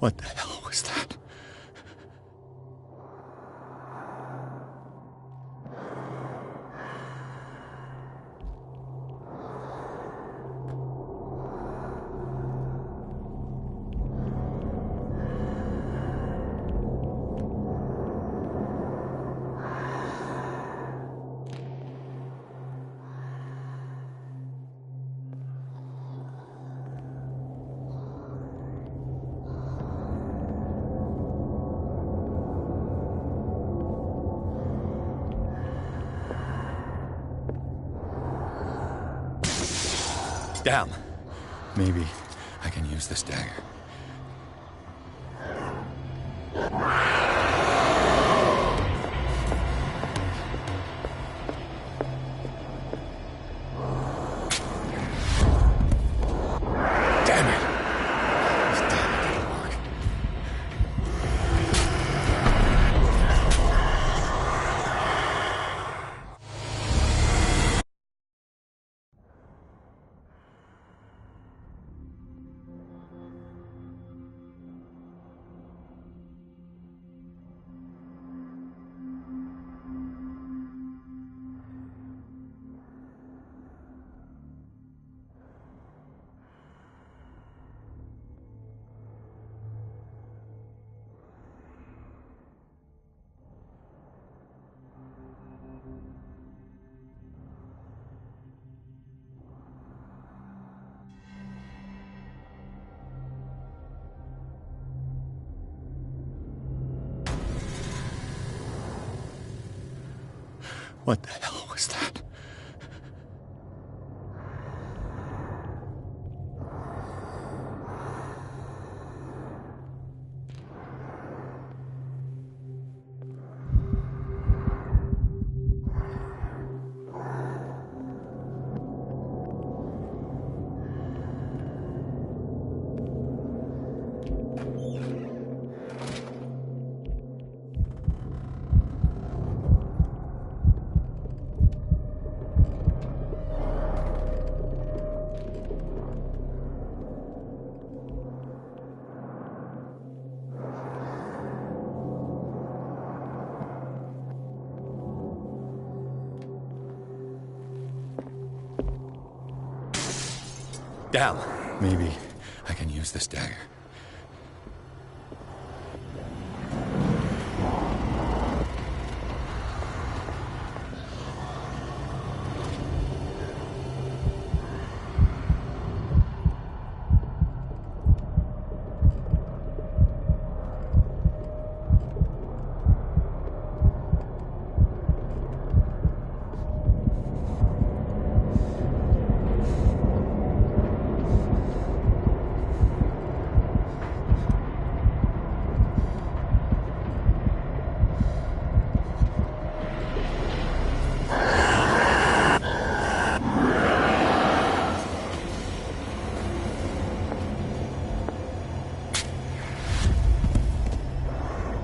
What the hell was that? Damn. Maybe I can use this dagger. Damn it! This dagger didn't work. What the hell was that? Damn. Maybe I can use this dagger.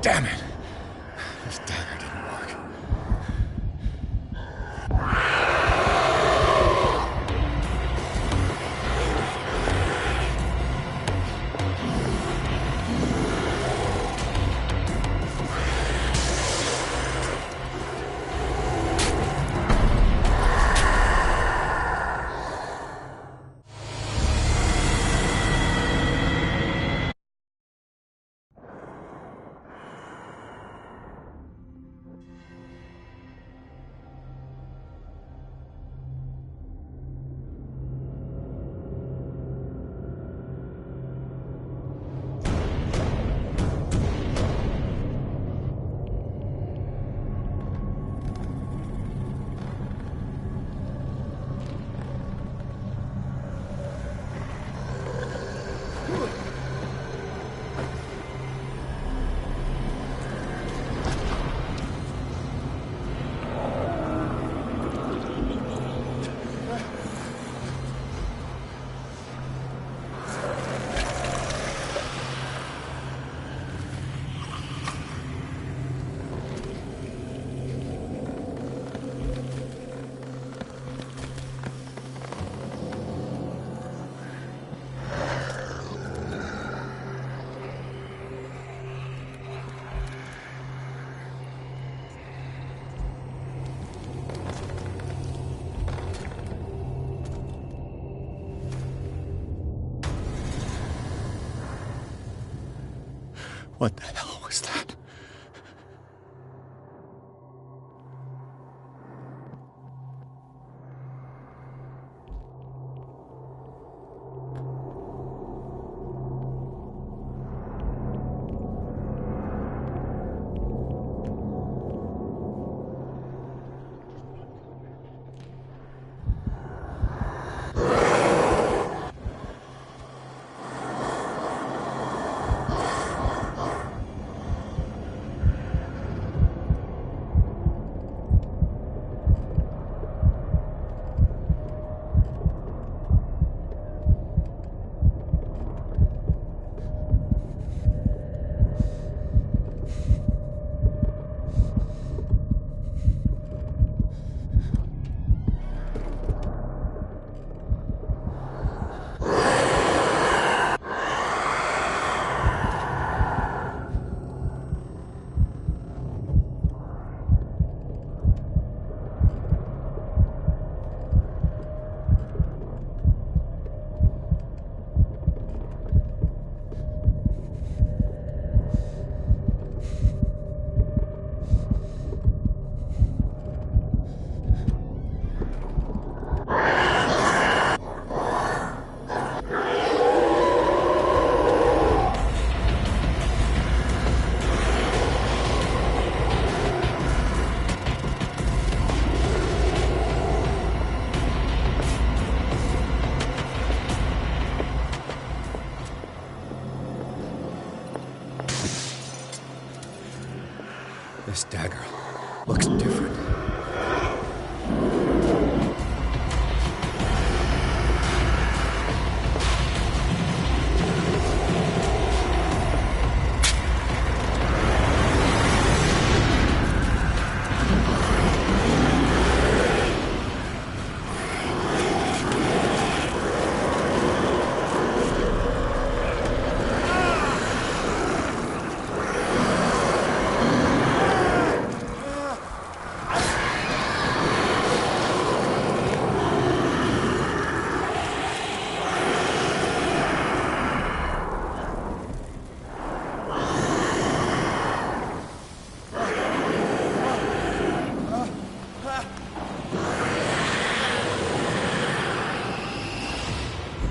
Damn it! This dagger didn't work. What the hell was that? This dagger looks different.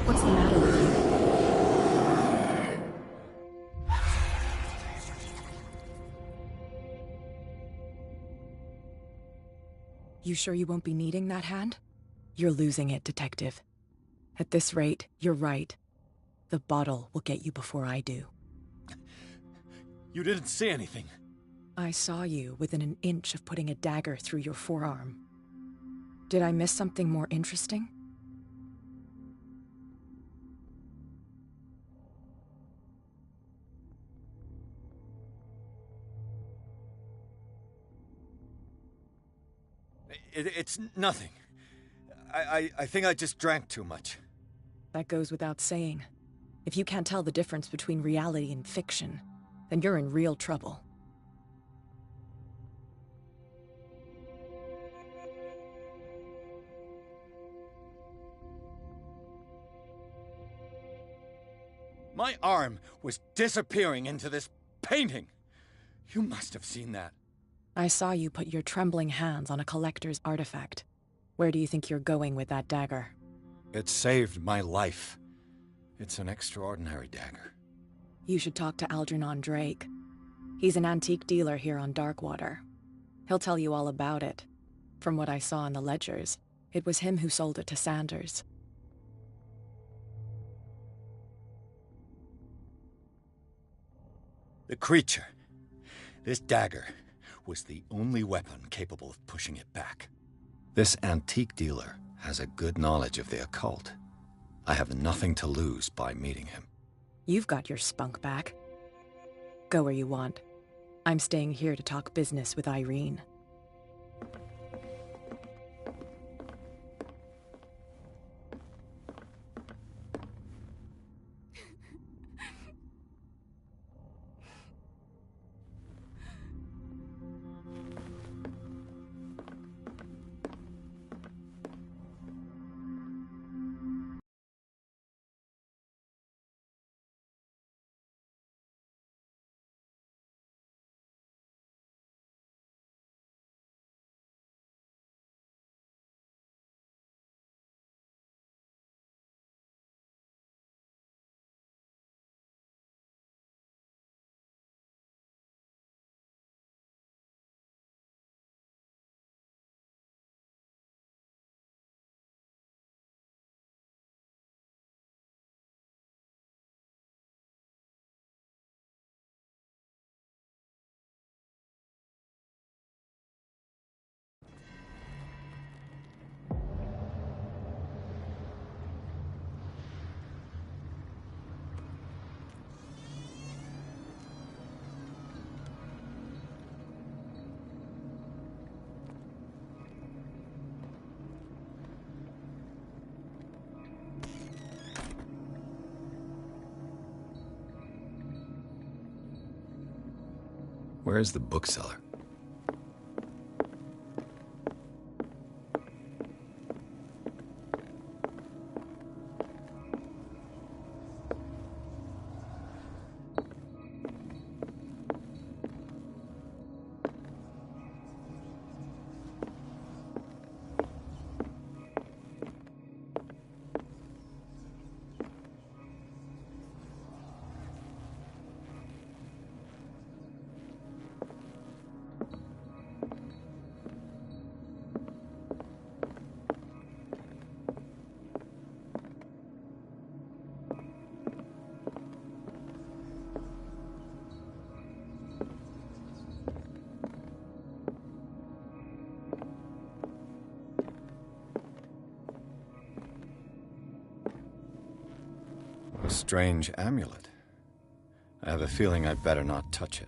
What's the matter with you? You sure you won't be needing that hand? You're losing it, Detective. At this rate, you're right. The bottle will get you before I do. You didn't see anything. I saw you within an inch of putting a dagger through your forearm. Did I miss something more interesting? It's nothing. I think I just drank too much. That goes without saying. If you can't tell the difference between reality and fiction, then you're in real trouble. My arm was disappearing into this painting. You must have seen that. I saw you put your trembling hands on a collector's artifact. Where do you think you're going with that dagger? It saved my life. It's an extraordinary dagger. You should talk to Algernon Drake. He's an antique dealer here on Darkwater. He'll tell you all about it. From what I saw in the ledgers, it was him who sold it to Sanders. The creature. This dagger was the only weapon capable of pushing it back. This antique dealer has a good knowledge of the occult. I have nothing to lose by meeting him. You've got your spunk back. Go where you want. I'm staying here to talk business with Irene. Where is the bookseller? A strange amulet. I have a feeling I'd better not touch it.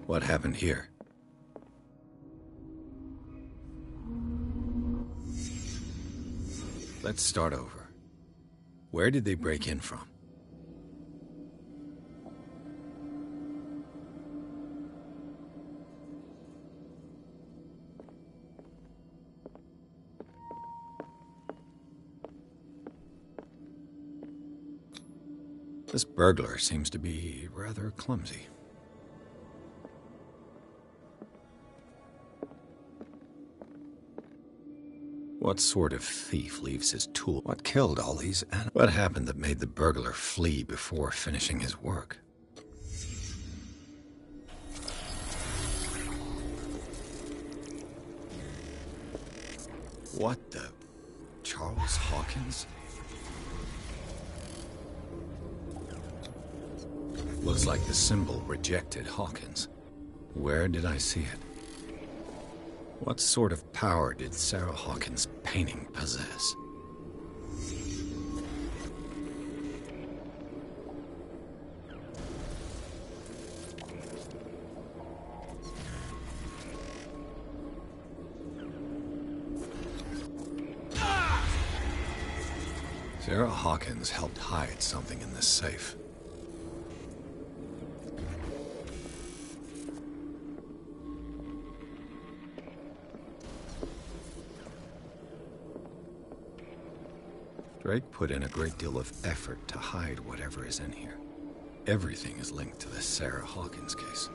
What happened here? Let's start over. Where did they break in from? This burglar seems to be rather clumsy. What sort of thief leaves his tool? What killed all these animals? What happened that made the burglar flee before finishing his work? What the... Charles Hawkins? Looks like the symbol rejected Hawkins. Where did I see it? What sort of power did Sarah Hawkins' painting possess? Sarah Hawkins helped hide something in this safe. Drake put in a great deal of effort to hide whatever is in here. Everything is linked to the Sarah Hawkins case.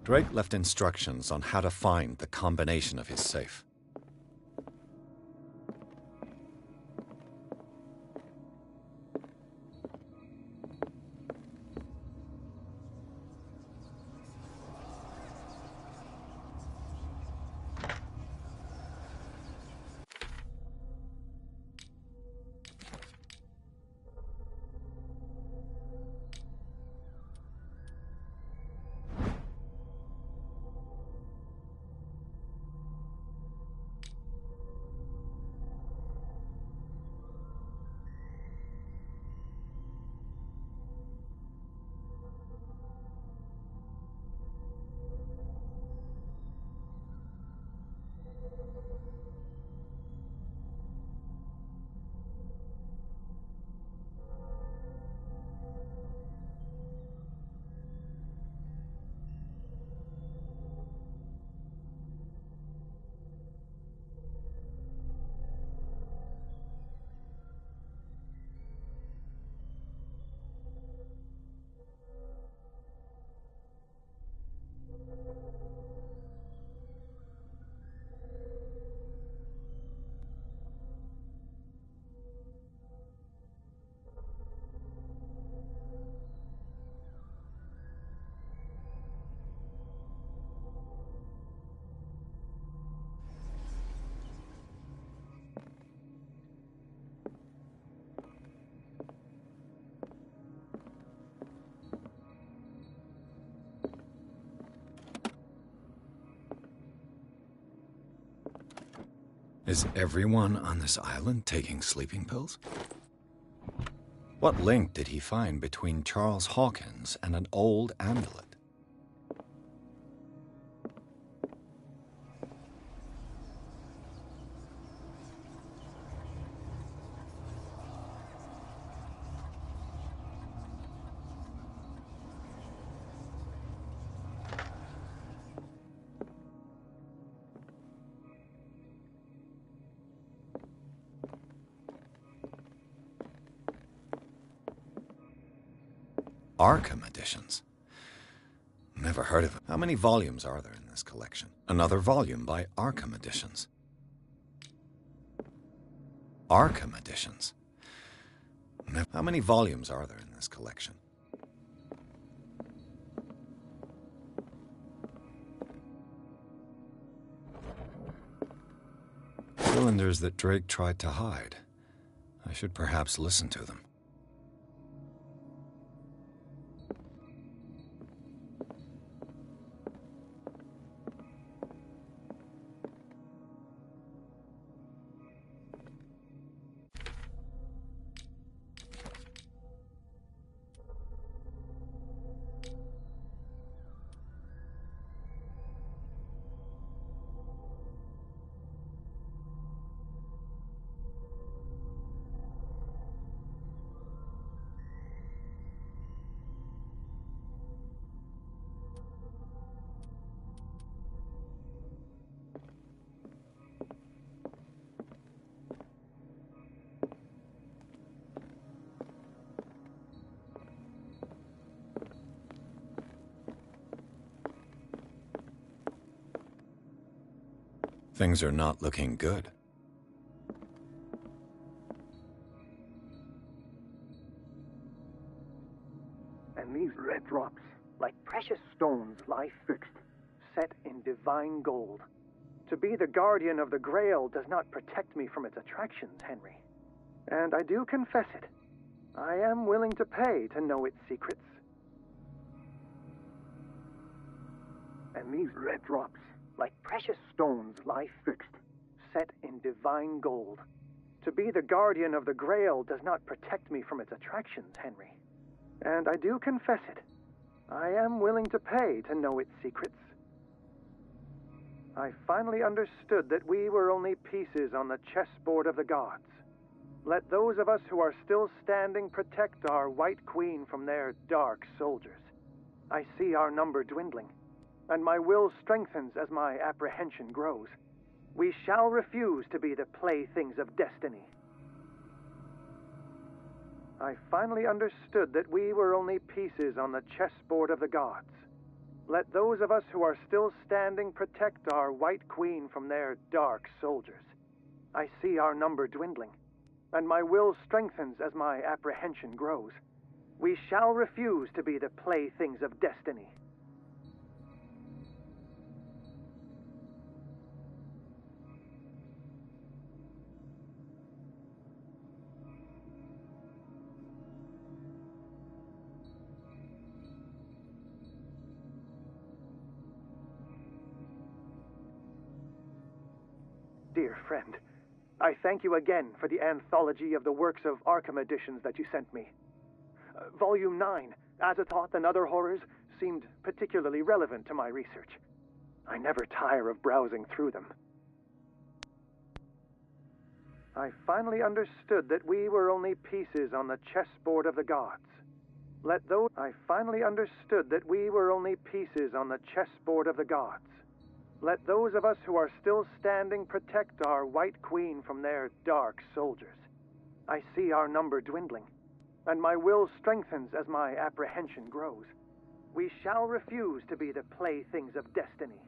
Drake left instructions on how to find the combination of his safe. Is everyone on this island taking sleeping pills? What link did he find between Charles Hawkins and an old amulet? Arkham editions. Never heard of it. How many volumes are there in this collection? Another volume by Arkham Editions. Arkham Editions. How many volumes are there in this collection? Cylinders that Drake tried to hide. I should perhaps listen to them. Things are not looking good. And these red drops, like precious stones, lie fixed, set in divine gold. To be the guardian of the Grail does not protect me from its attractions, Henry. And I do confess it. I am willing to pay to know its secrets. And these red drops, like precious stones, lie fixed, set in divine gold. To be the guardian of the Grail does not protect me from its attractions, Henry. And I do confess it. I am willing to pay to know its secrets. I finally understood that we were only pieces on the chessboard of the gods. Let those of us who are still standing protect our White Queen from their dark soldiers. I see our number dwindling, and my will strengthens as my apprehension grows. We shall refuse to be the playthings of destiny. I finally understood that we were only pieces on the chessboard of the gods. Let those of us who are still standing protect our White Queen from their dark soldiers. I see our number dwindling, and my will strengthens as my apprehension grows. We shall refuse to be the playthings of destiny. Dear friend, I thank you again for the anthology of the works of Arkham editions that you sent me. Volume 9, Azathoth and Other Horrors, seemed particularly relevant to my research. I never tire of browsing through them. I finally understood that we were only pieces on the chessboard of the gods. I finally understood that we were only pieces on the chessboard of the gods. Let those of us who are still standing protect our White Queen from their dark soldiers. I see our number dwindling, and my will strengthens as my apprehension grows. We shall refuse to be the playthings of destiny.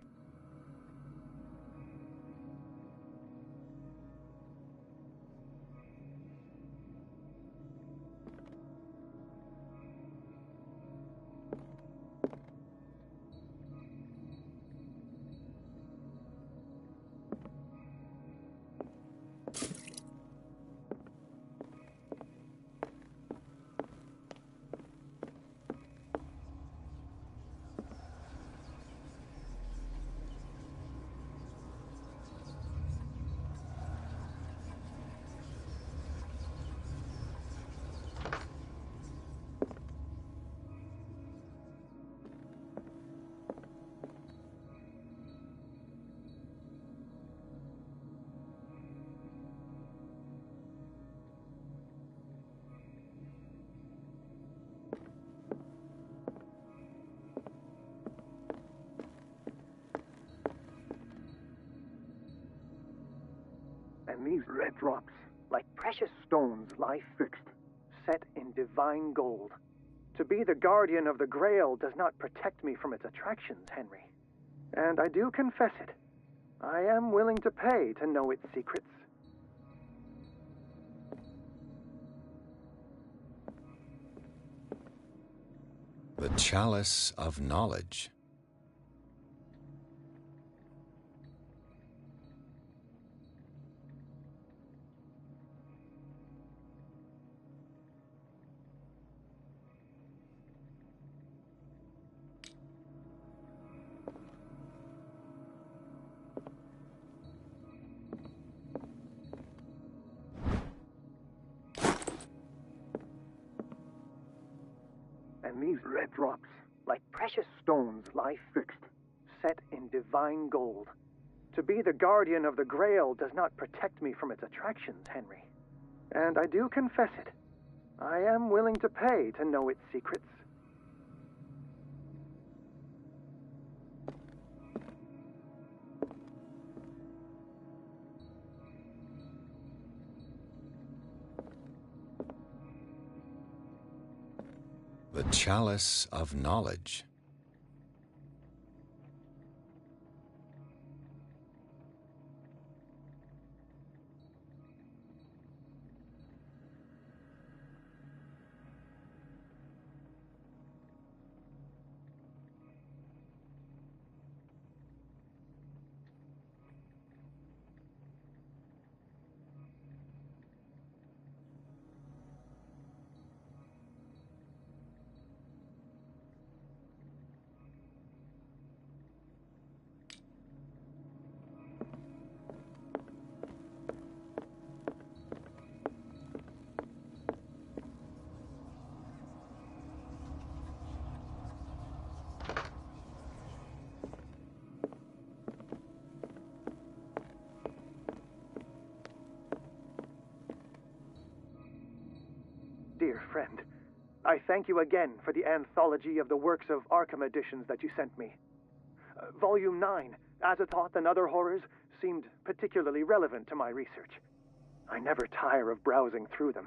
And these red drops, like precious stones, lie fixed, set in divine gold. To be the guardian of the Grail does not protect me from its attractions, Henry. And I do confess it. I am willing to pay to know its secrets. The Chalice of Knowledge. And these red drops, like precious stones, lie fixed, set in divine gold. To be the guardian of the Grail does not protect me from its attractions, Henry. And I do confess it. I am willing to pay to know its secrets. The Chalice of Knowledge. Dear friend, I thank you again for the anthology of the works of Arkham editions that you sent me. Volume 9, Azathoth and Other Horrors, seemed particularly relevant to my research. I never tire of browsing through them.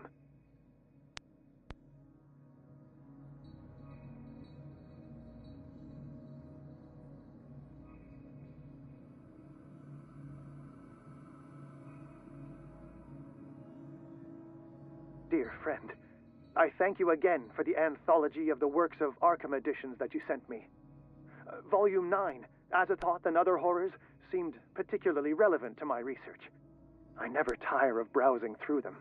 Dear friend, I thank you again for the anthology of the works of Arkham editions that you sent me. Volume 9, Azathoth and Other Horrors, seemed particularly relevant to my research. I never tire of browsing through them.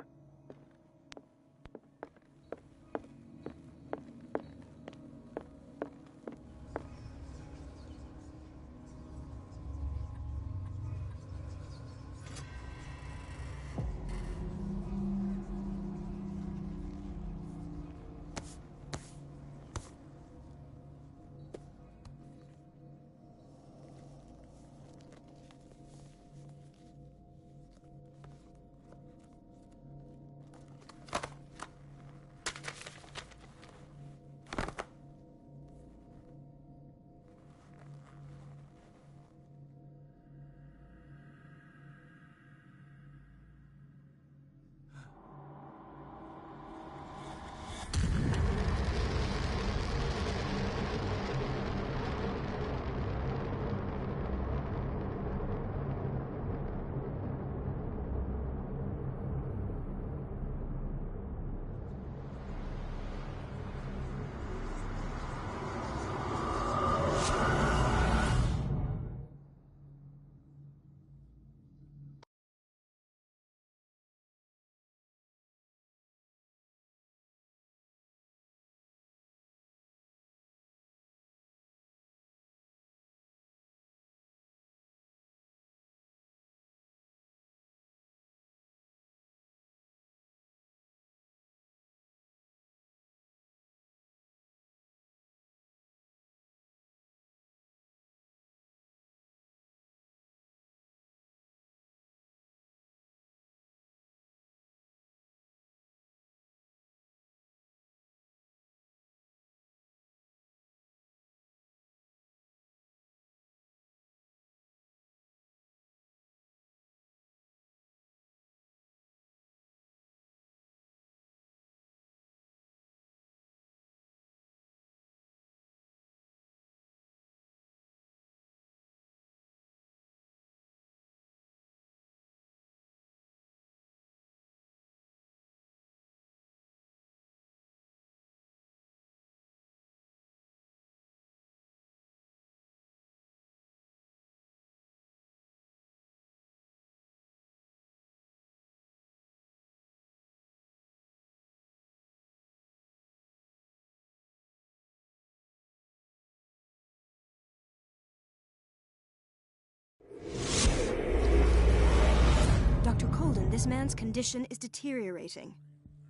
This man's condition is deteriorating.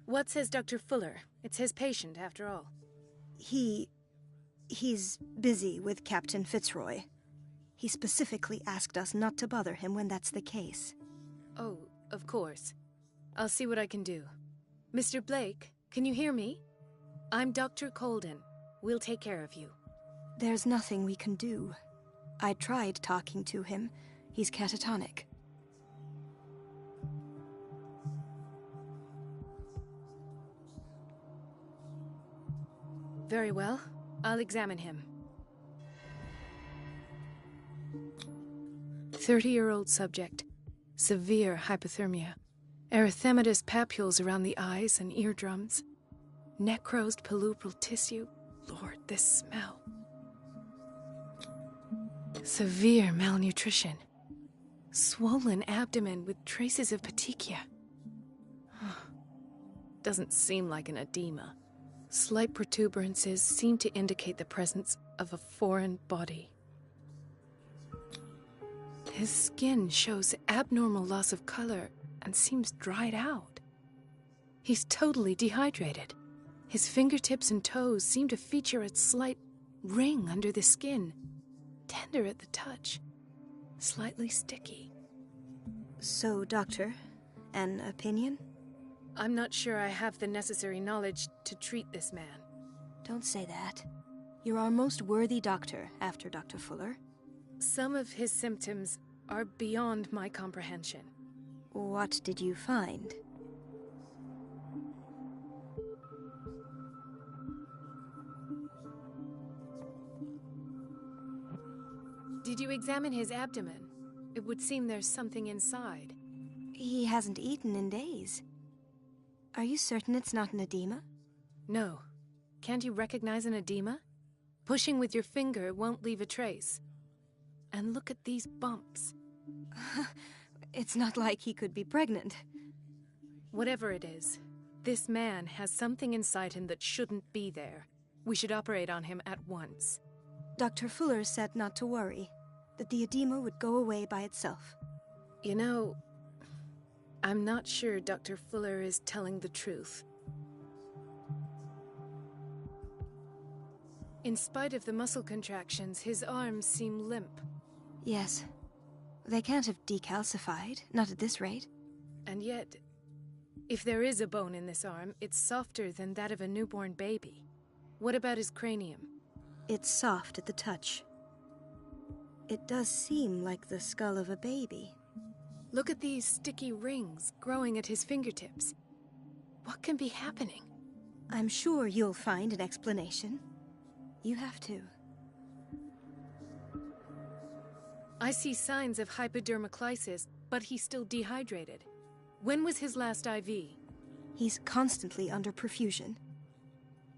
What says Dr. Fuller? It's his patient, after all. He's busy with Captain Fitzroy. He specifically asked us not to bother him when that's the case. Oh, of course. I'll see what I can do. Mr. Blake, can you hear me? I'm Dr. Colden. We'll take care of you. There's nothing we can do. I tried talking to him. He's catatonic. Very well. I'll examine him. 30-year-old subject. Severe hypothermia. Erythematous papules around the eyes and eardrums. Necrosed palpebral tissue. Lord, this smell. Severe malnutrition. Swollen abdomen with traces of petechia. Doesn't seem like an edema. Slight protuberances seem to indicate the presence of a foreign body. His skin shows abnormal loss of color and seems dried out. He's totally dehydrated. His fingertips and toes seem to feature a slight ring under the skin, tender at the touch, slightly sticky. So, Doctor, an opinion? I'm not sure I have the necessary knowledge to treat this man. Don't say that. You're our most worthy doctor after Dr. Fuller. Some of his symptoms are beyond my comprehension. What did you find? Did you examine his abdomen? It would seem there's something inside. He hasn't eaten in days. Are you certain it's not an edema? No. Can't you recognize an edema? Pushing with your finger won't leave a trace. And look at these bumps. It's not like he could be pregnant. Whatever it is, this man has something inside him that shouldn't be there. We should operate on him at once. Dr. Fuller said not to worry, that the edema would go away by itself. You know, I'm not sure Dr. Fuller is telling the truth. In spite of the muscle contractions, his arms seem limp. Yes. They can't have decalcified, not at this rate. And yet, if there is a bone in this arm, it's softer than that of a newborn baby. What about his cranium? It's soft at the touch. It does seem like the skull of a baby. Look at these sticky rings growing at his fingertips. What can be happening? I'm sure you'll find an explanation. You have to. I see signs of hypodermoclysis, but he's still dehydrated. When was his last IV? He's constantly under perfusion.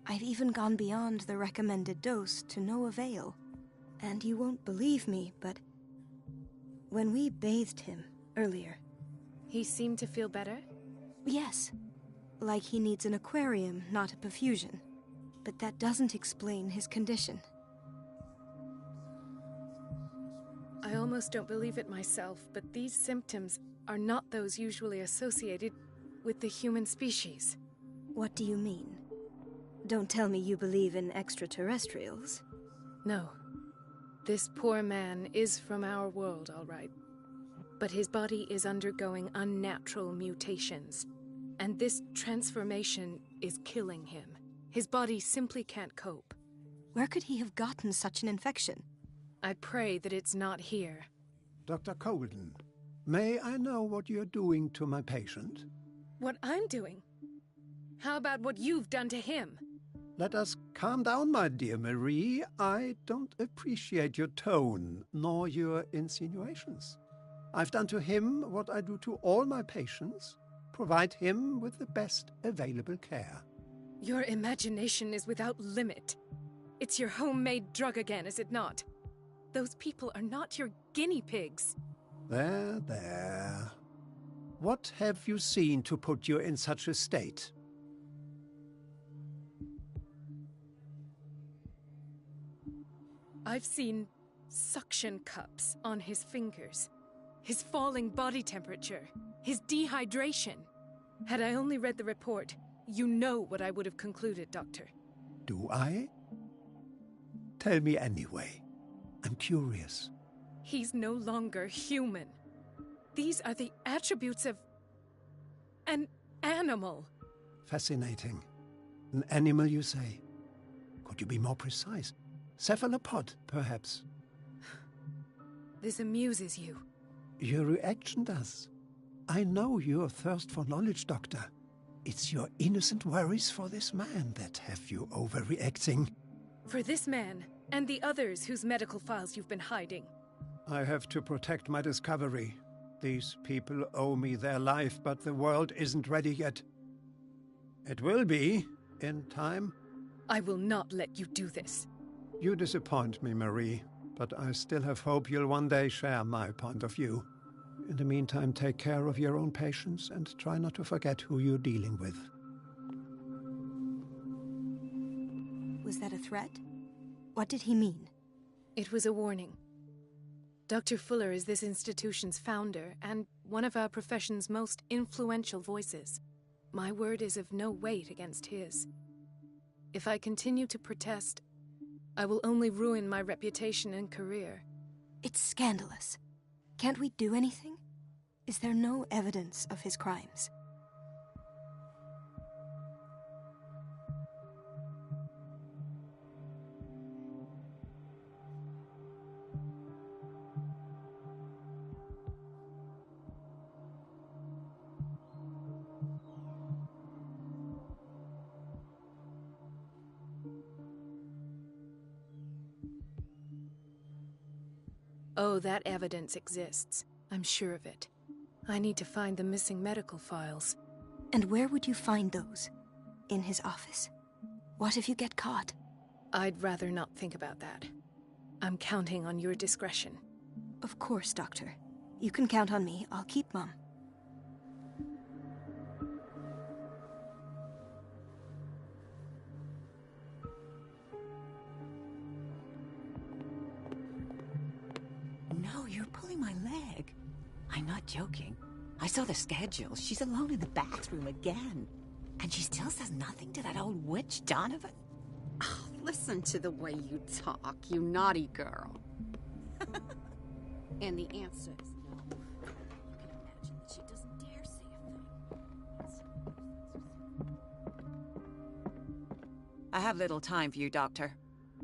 I've even gone beyond the recommended dose to no avail. And you won't believe me, but when we bathed him earlier... He seemed to feel better? Yes. Like he needs an aquarium, not a perfusion. But that doesn't explain his condition. I almost don't believe it myself, but these symptoms are not those usually associated with the human species. What do you mean? Don't tell me you believe in extraterrestrials. No. This poor man is from our world, all right. But his body is undergoing unnatural mutations. And this transformation is killing him. His body simply can't cope. Where could he have gotten such an infection? I pray that it's not here. Dr. Colden, may I know what you're doing to my patient? What I'm doing? How about what you've done to him? Let us calm down, my dear Marie. I don't appreciate your tone, nor your insinuations. I've done to him what I do to all my patients, provide him with the best available care. Your imagination is without limit. It's your homemade drug again, is it not? Those people are not your guinea pigs. There, there. What have you seen to put you in such a state? I've seen suction cups on his fingers. His falling body temperature. His dehydration. Had I only read the report, you know what I would have concluded, Doctor. Do I? Tell me anyway. I'm curious. He's no longer human. These are the attributes of an animal. Fascinating. An animal, you say? Could you be more precise? Cephalopod, perhaps? This amuses you. Your reaction does. I know your thirst for knowledge, Doctor. It's your innocent worries for this man that have you overreacting. For this man, and the others whose medical files you've been hiding. I have to protect my discovery. These people owe me their life, but the world isn't ready yet. It will be, in time. I will not let you do this. You disappoint me, Marie, but I still have hope you'll one day share my point of view. In the meantime, take care of your own patients and try not to forget who you're dealing with. Was that a threat? What did he mean? It was a warning. Dr. Fuller is this institution's founder and one of our profession's most influential voices. My word is of no weight against his. If I continue to protest, I will only ruin my reputation and career. It's scandalous. Can't we do anything? Is there no evidence of his crimes? Oh, that evidence exists. I'm sure of it. I need to find the missing medical files. And where would you find those? In his office? What if you get caught? I'd rather not think about that. I'm counting on your discretion. Of course, Doctor. You can count on me. I'll keep Mum. No, you're pulling my leg. I'm not joking. I saw the schedule. She's alone in the bathroom again. And she still says nothing to that old witch, Donovan. Oh, listen to the way you talk, you naughty girl. And the answer is no. You can imagine that she doesn't dare say a thing. I have little time for you, Doctor.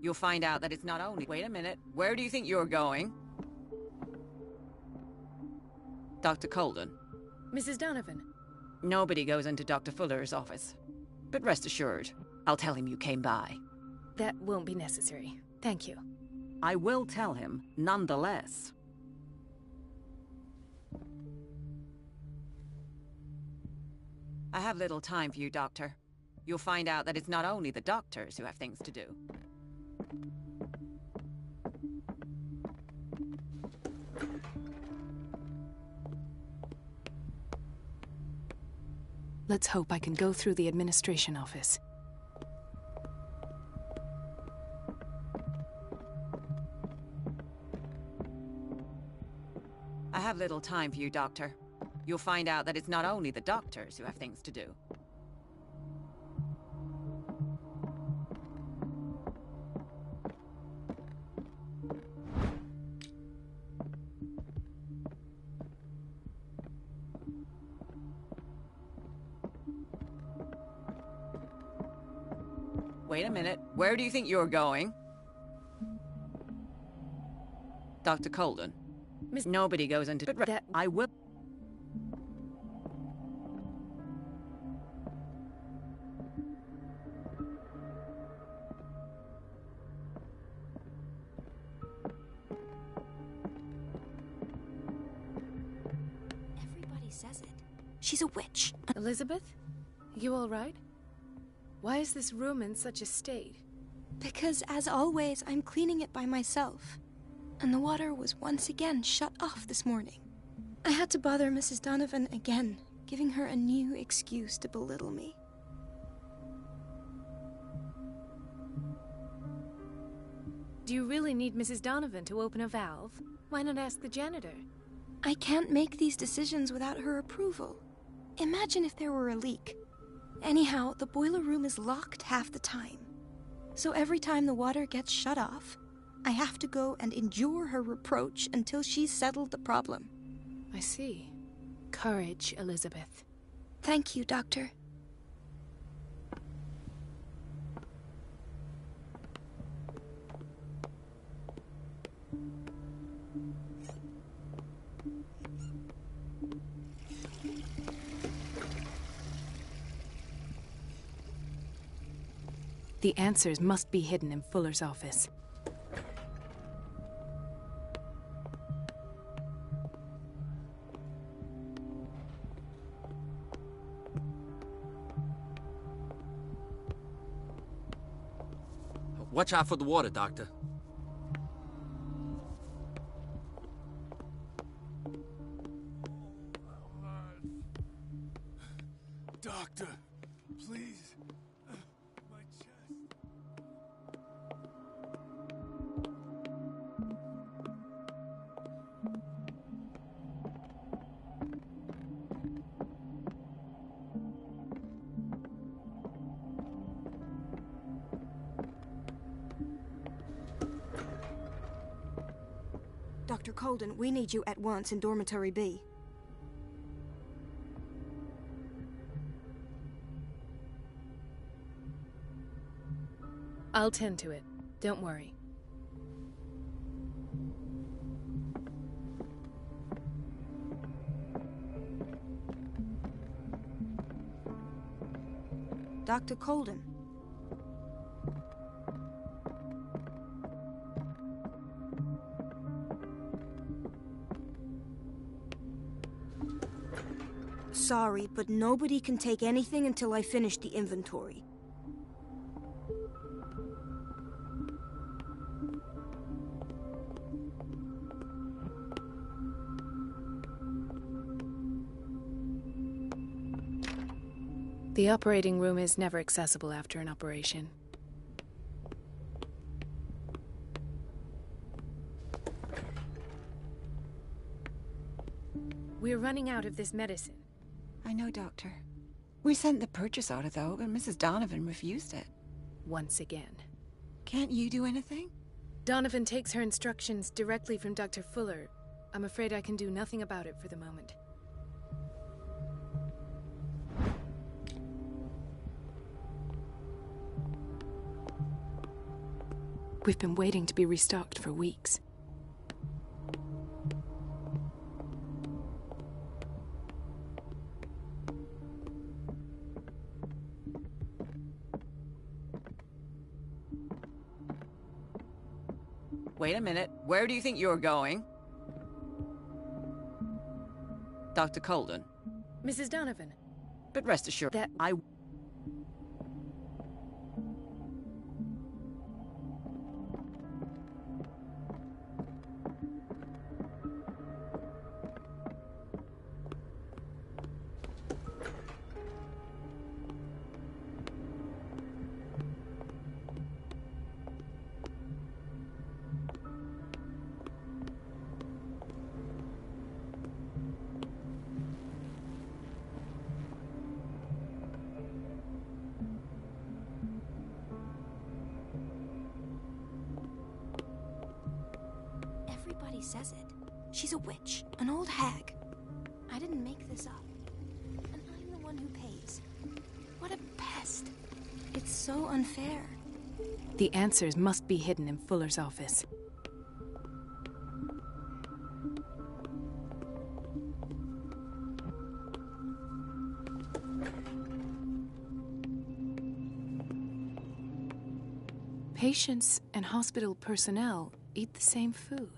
You'll find out that it's not only... Wait a minute. Where do you think you're going? Dr. Colden. Mrs. Donovan. Nobody goes into Dr. Fuller's office. But rest assured, I'll tell him you came by. That won't be necessary. Thank you. I will tell him, nonetheless. I have little time for you, Doctor. You'll find out that it's not only the doctors who have things to do. Let's hope I can go through the administration office. I have little time for you, Doctor. You'll find out that it's not only the doctors who have things to do. Wait a minute. Where do you think you're going? Dr. Colden. Miss... Nobody goes into... But that... I will... Everybody says it. She's a witch. Elizabeth? You all right? Why is this room in such a state? Because, as always, I'm cleaning it by myself. And the water was once again shut off this morning. I had to bother Mrs. Donovan again, giving her a new excuse to belittle me. Do you really need Mrs. Donovan to open a valve? Why not ask the janitor? I can't make these decisions without her approval. Imagine if there were a leak. Anyhow, the boiler room is locked half the time. So every time the water gets shut off, I have to go and endure her reproach until she's settled the problem. I see. Courage, Elizabeth. Thank you, Doctor. The answers must be hidden in Fuller's office. Watch out for the water, Doctor. Doctor, please. My chest. Dr. Colden, we need you at once in Dormitory B. I'll tend to it. Don't worry. Dr. Colden. Sorry, but nobody can take anything until I finish the inventory. The operating room is never accessible after an operation. We're running out of this medicine. I know, Doctor. We sent the purchase order, though, and Mrs. Donovan refused it. Once again. Can't you do anything? Donovan takes her instructions directly from Dr. Fuller. I'm afraid I can do nothing about it for the moment. We've been waiting to be restocked for weeks. Wait a minute. Where do you think you're going? Dr. Colden. Mrs. Donovan. But rest assured That- I... Everybody says it. She's a witch, an old hag. I didn't make this up. And I'm the one who pays. What a pest. It's so unfair. The answers must be hidden in Fuller's office. Patients and hospital personnel eat the same food.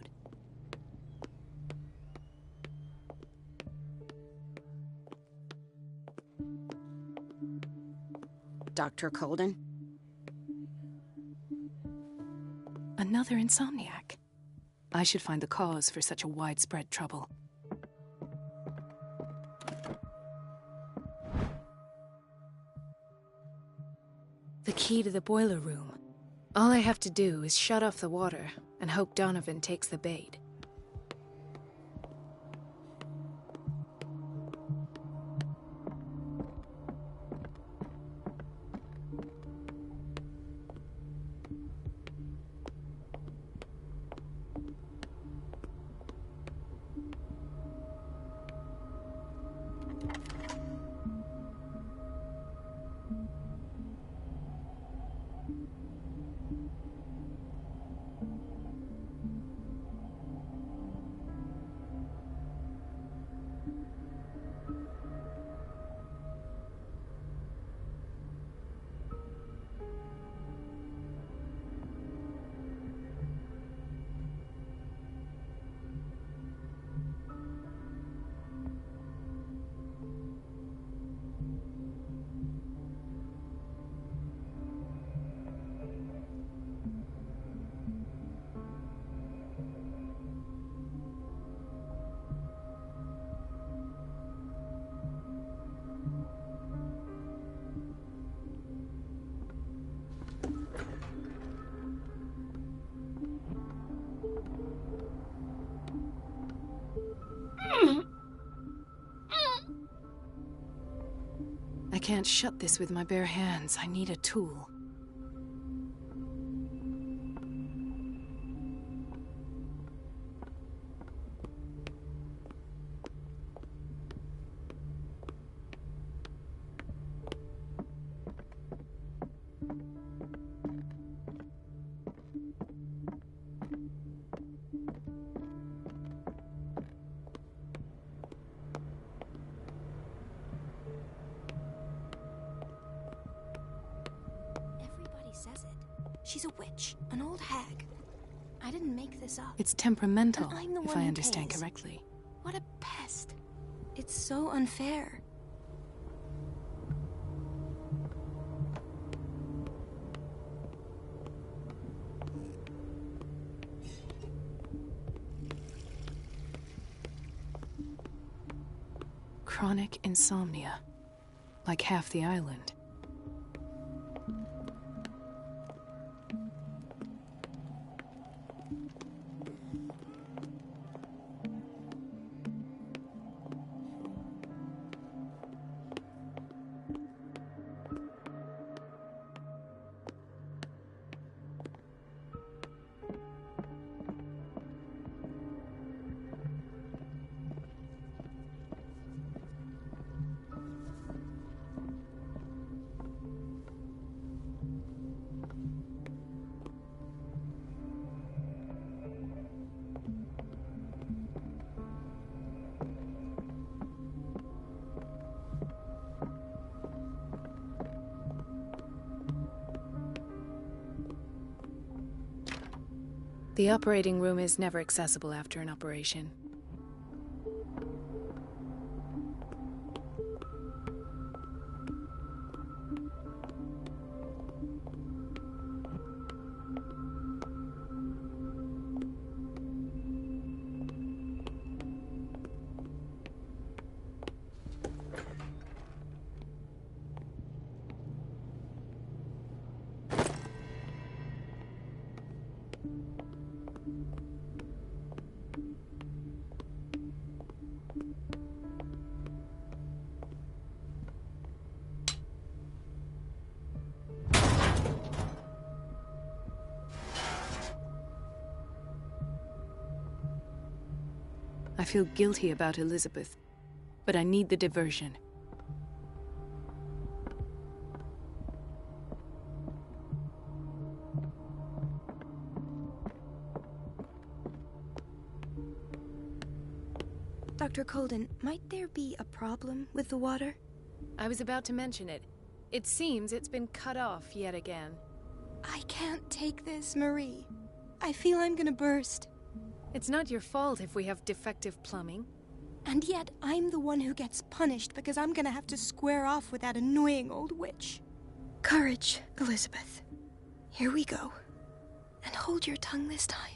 Dr. Colden? Another insomniac. I should find the cause for such a widespread trouble. The key to the boiler room. All I have to do is shut off the water and hope Donovan takes the bait. can't shut this with my bare hands. I need a tool. Everybody says it. She's a witch, an old hag. I didn't make this up. It's temperamental, And I'm the if one I who understand pays. correctly. What a pest. It's so unfair. Chronic insomnia. Like half the island. The operating room is never accessible after an operation. I feel guilty about Elizabeth, but I need the diversion. Dr. Colden, might there be a problem with the water? I was about to mention it. It seems it's been cut off yet again. I can't take this, Marie. I feel I'm gonna burst. It's not your fault if we have defective plumbing. And yet, I'm the one who gets punished because I'm gonna have to square off with that annoying old witch. Courage, Elizabeth. Here we go. And hold your tongue this time.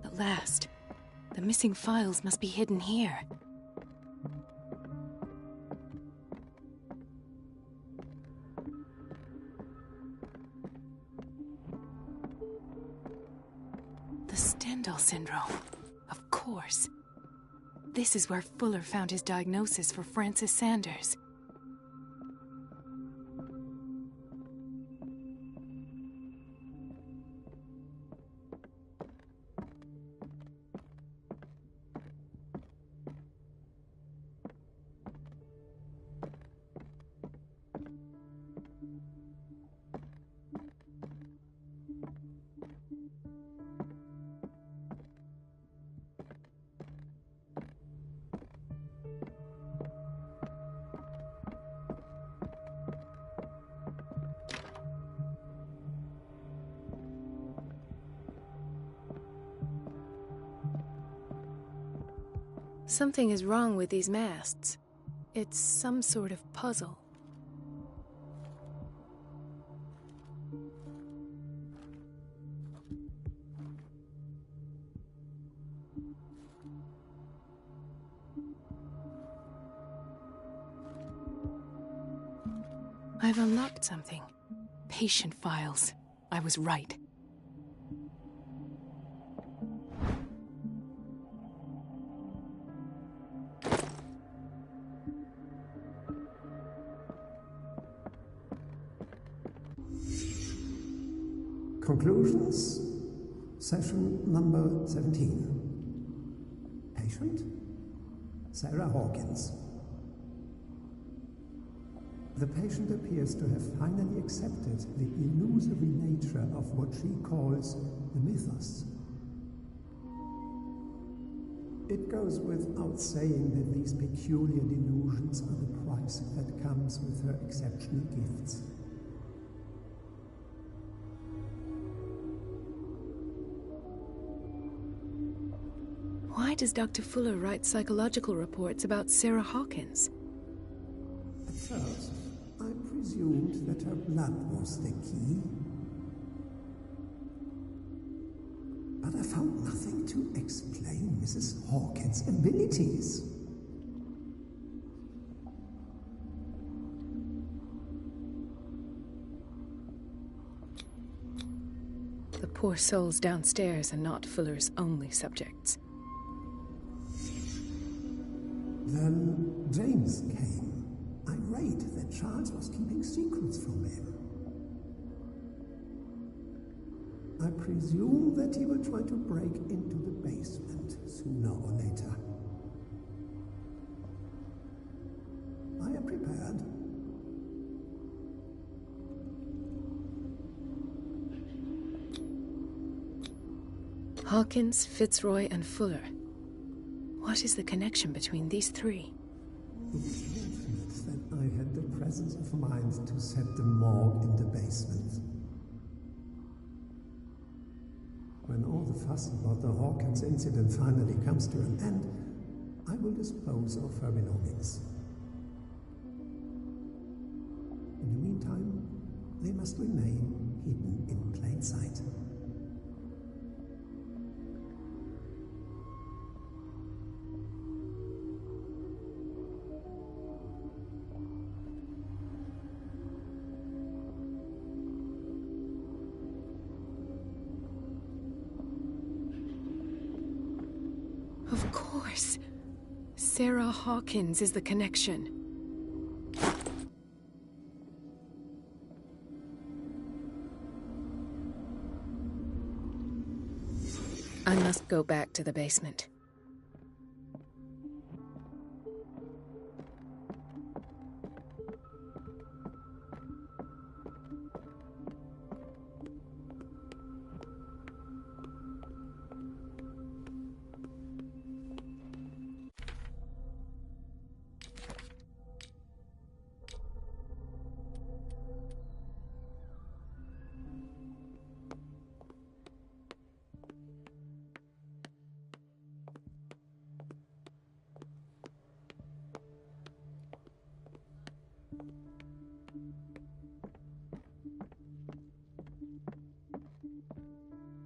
At last. The missing files must be hidden here. The Stendhal syndrome. Of course. This is where Fuller found his diagnosis for Francis Sanders. Something is wrong with these masts. It's some sort of puzzle. I've unlocked something. Patient files. I was right. Conclusions, session number 17. Patient, Sarah Hawkins. The patient appears to have finally accepted the illusory nature of what she calls the mythos. It goes without saying that these peculiar delusions are the price that comes with her exceptional gifts. Why does Dr. Fuller write psychological reports about Sarah Hawkins? At first, I presumed that her blood was the key. But I found nothing to explain Mrs. Hawkins' abilities. The poor souls downstairs are not Fuller's only subjects. Then James came, irate that Charles was keeping secrets from him. I presume that he will try to break into the basement sooner or later. I am prepared. Hawkins, Fitzroy, and Fuller. What is the connection between these three? It's fortunate that I had the presence of mind to set the morgue in the basement. When all the fuss about the Hawkins incident finally comes to an end, I will dispose of her belongings. In the meantime, they must remain hidden in plain sight. Of course. Sarah Hawkins is the connection. I must go back to the basement.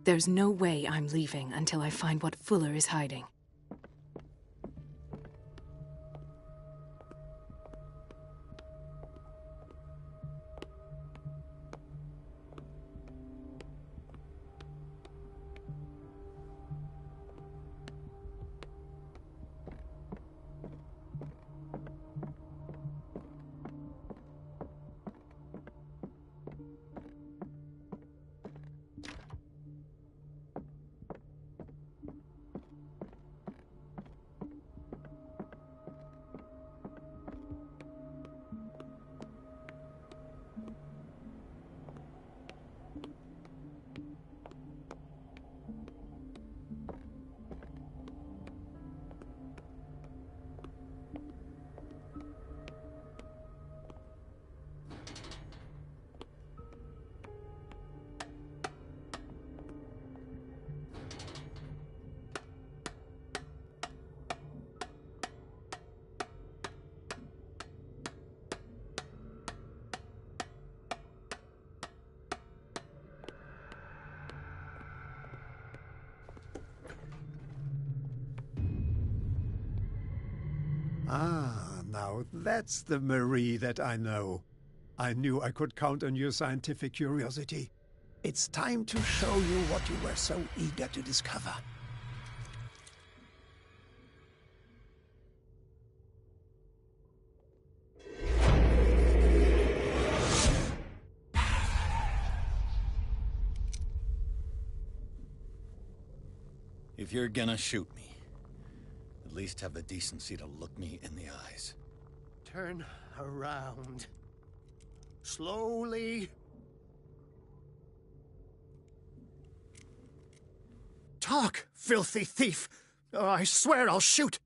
There's no way I'm leaving until I find what Fuller is hiding. Ah, now that's the Marie that I know. I knew I could count on your scientific curiosity. It's time to show you what you were so eager to discover. If you're gonna shoot me, at least have the decency to look me in the eyes. Turn around. Slowly. Talk, filthy thief! Or I swear I'll shoot!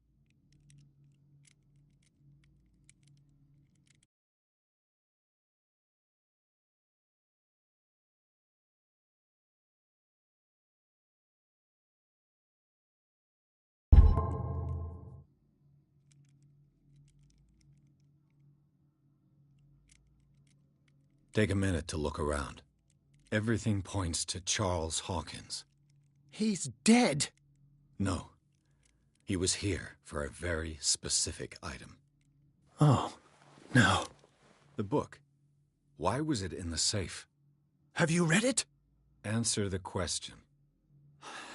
Take a minute to look around. Everything points to Charles Hawkins. He's dead! No. He was here for a very specific item. Oh, no. The book. Why was it in the safe? Have you read it? Answer the question.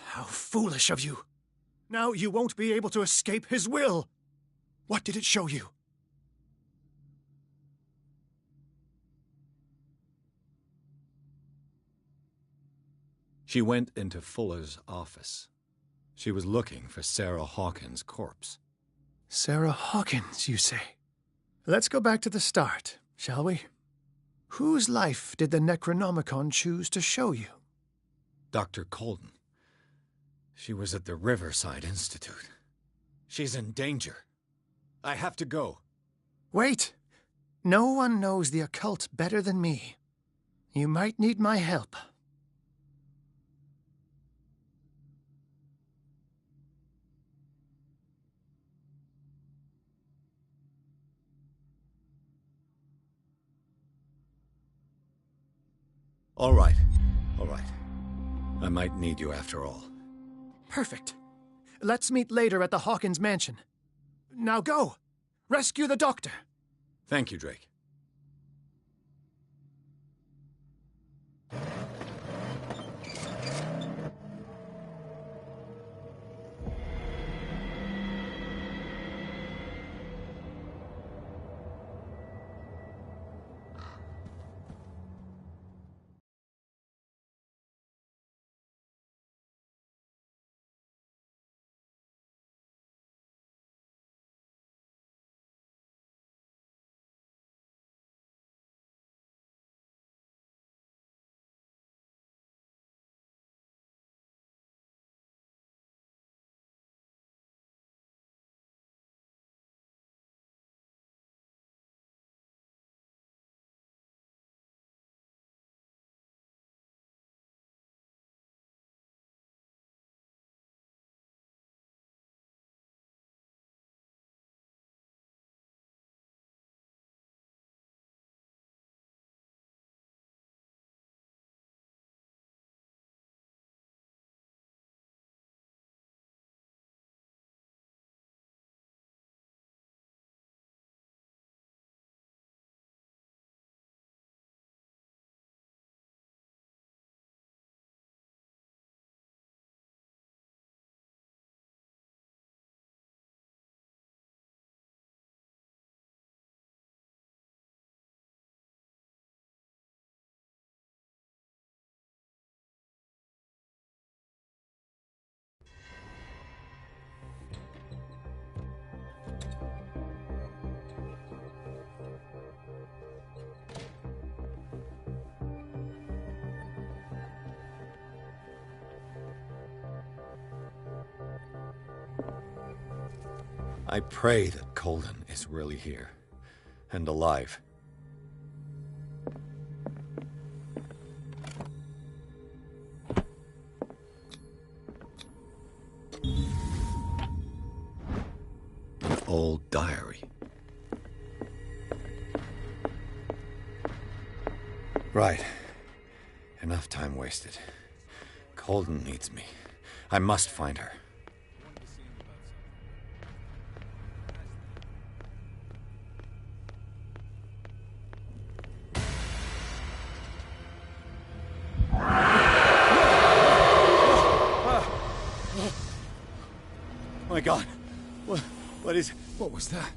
How foolish of you! Now you won't be able to escape his will! What did it show you? She went into Fuller's office. She was looking for Sarah Hawkins' corpse. Sarah Hawkins, you say? Let's go back to the start, shall we? Whose life did the Necronomicon choose to show you? Dr. Colden. She was at the Riverside Institute. She's in danger. I have to go. Wait! No one knows the occult better than me. You might need my help. All right. I might need you after all. Perfect. Let's meet later at the Hawkins mansion. Now go! Rescue the doctor! Thank you, Drake. I pray that Colden is really here, and alive. An old diary. Right. Enough time wasted. Colden needs me. I must find her. God! What is... What was that?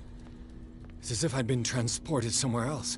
It's as if I'd been transported somewhere else.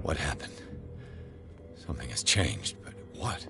What happened? Something has changed, but what?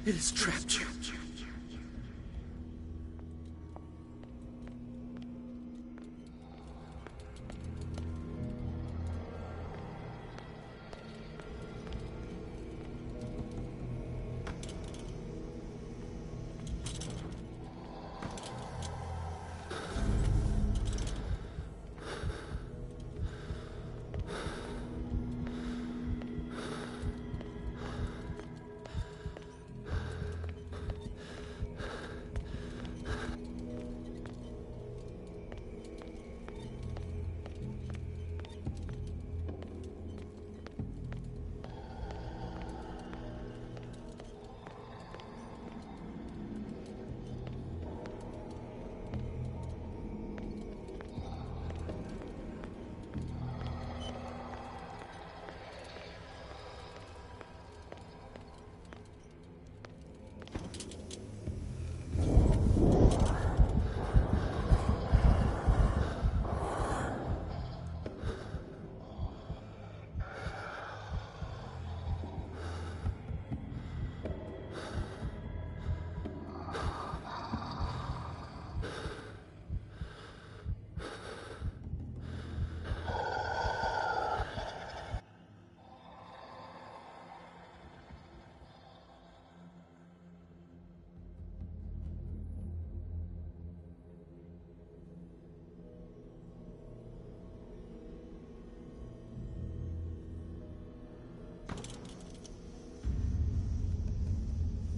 It has trapped you.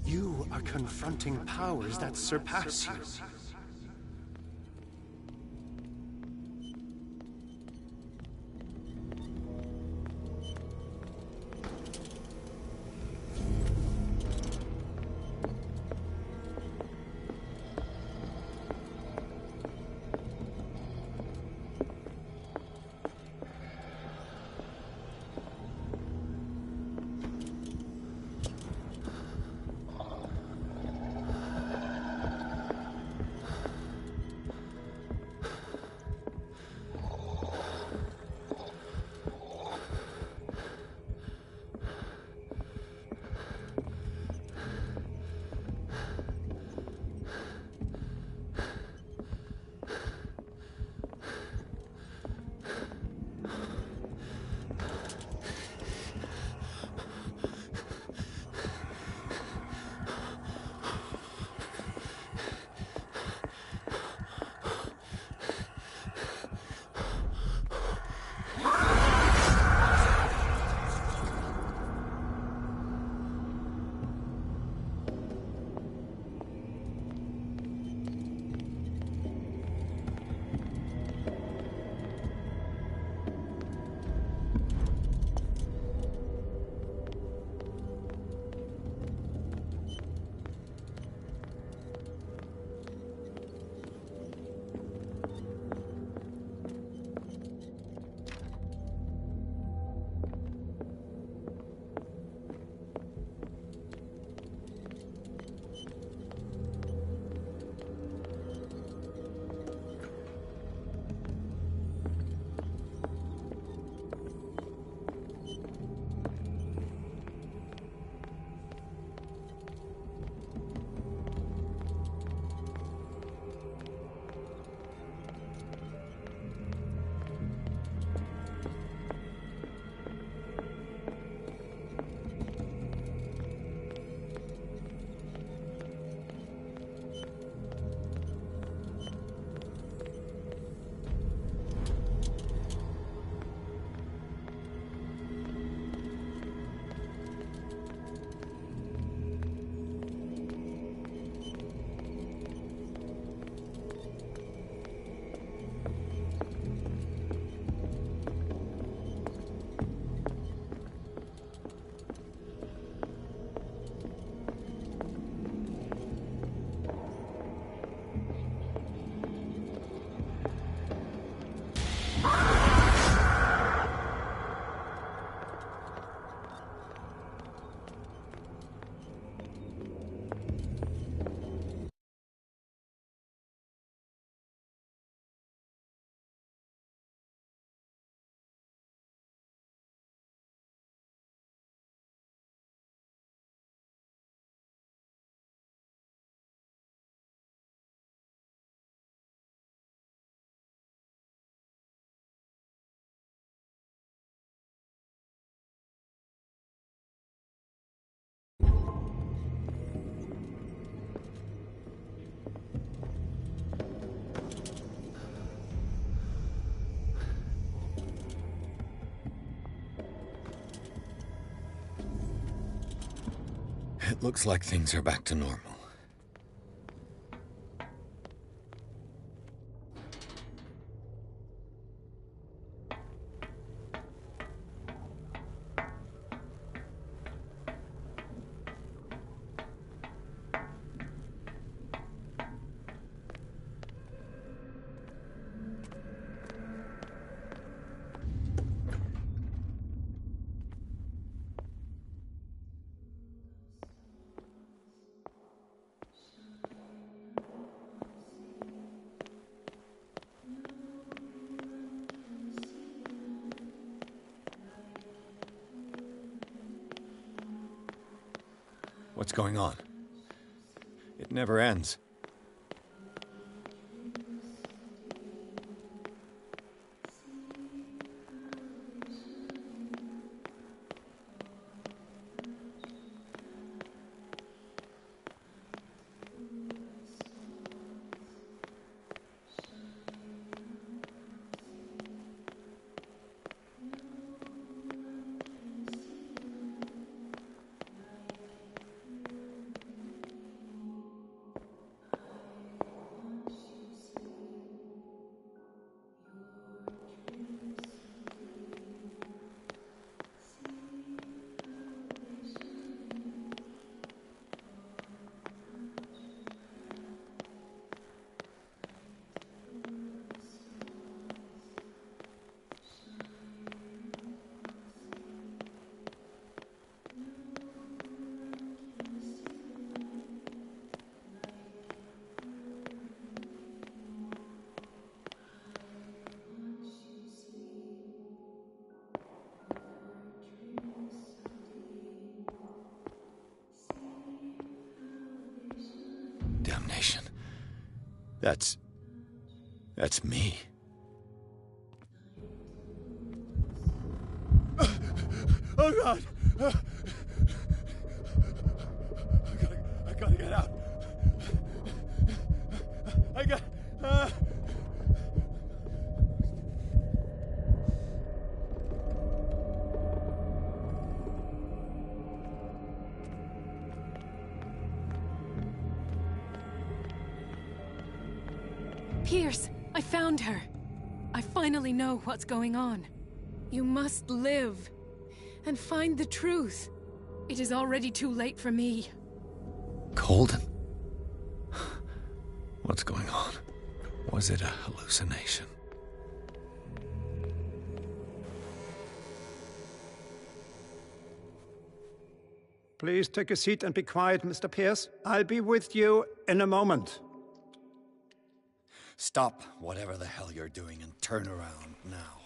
You are confronting powers that surpass you. It looks like things are back to normal. What's going on? It never ends. Damnation. That's me. Oh, God! I gotta get out. I got... Pierce, I found her. I finally know what's going on. You must live and find the truth. It is already too late for me. Colden? What's going on? Was it a hallucination? Please take a seat and be quiet, Mr. Pierce. I'll be with you in a moment. Stop whatever the hell you're doing and turn around now.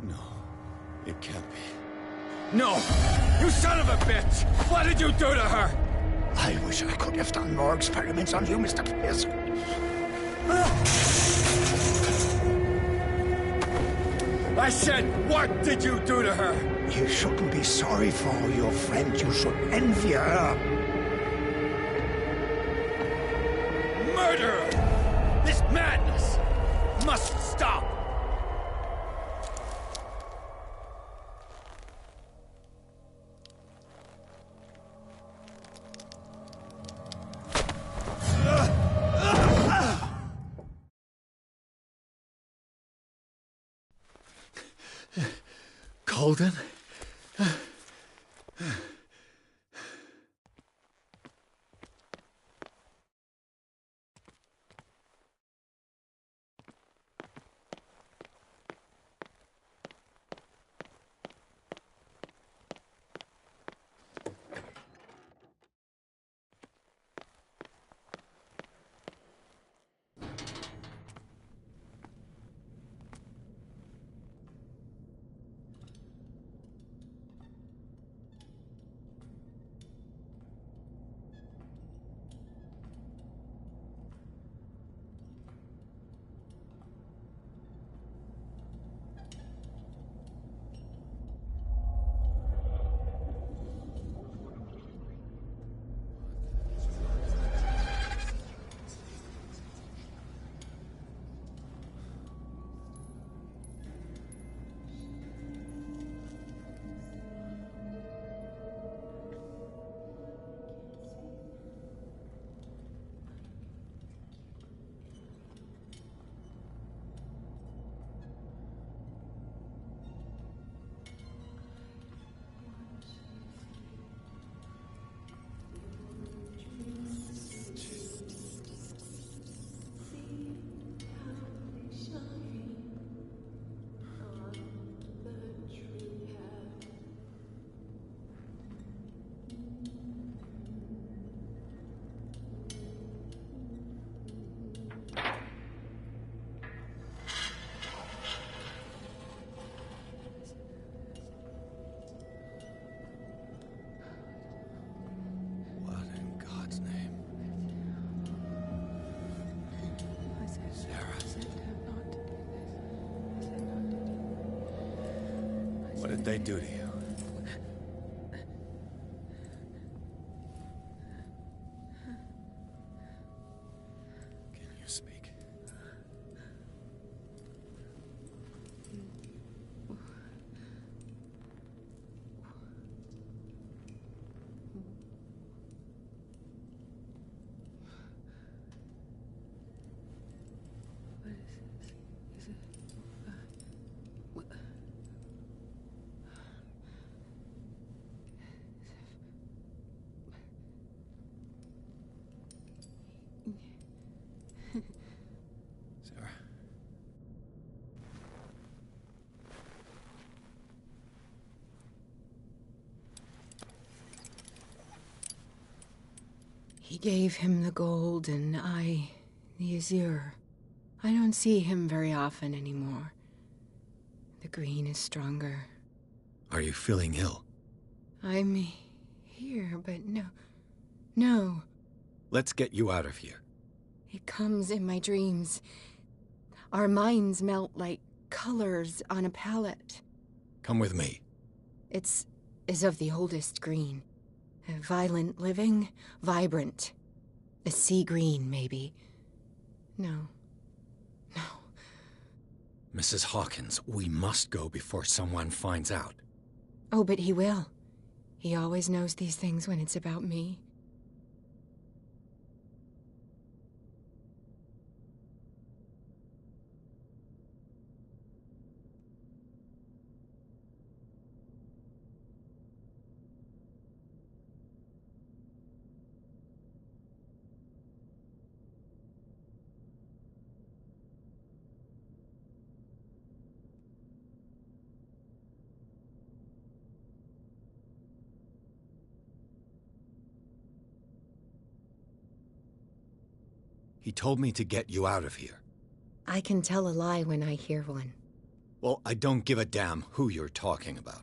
No, it can't be. No! You son of a bitch! What did you do to her? I wish I could have done more experiments on you, Mr. Pierce. I said, what did you do to her? You shouldn't be sorry for your friend. You should envy her. Murderer! This madness must stop! Colden? did they do to you? Can you speak? Sarah? He gave him the gold and I the azure. I don't see him very often anymore. The green is stronger. Are you feeling ill? I'm here, but no. Let's get you out of here. It comes in my dreams. Our minds melt like colors on a palette. Come with me. It's of the oldest green. Violent living, vibrant. A sea green, maybe. No. Mrs. Hawkins, we must go before someone finds out. Oh, but he will. He always knows these things when it's about me. He told me to get you out of here. I can tell a lie when I hear one. Well, I don't give a damn who you're talking about.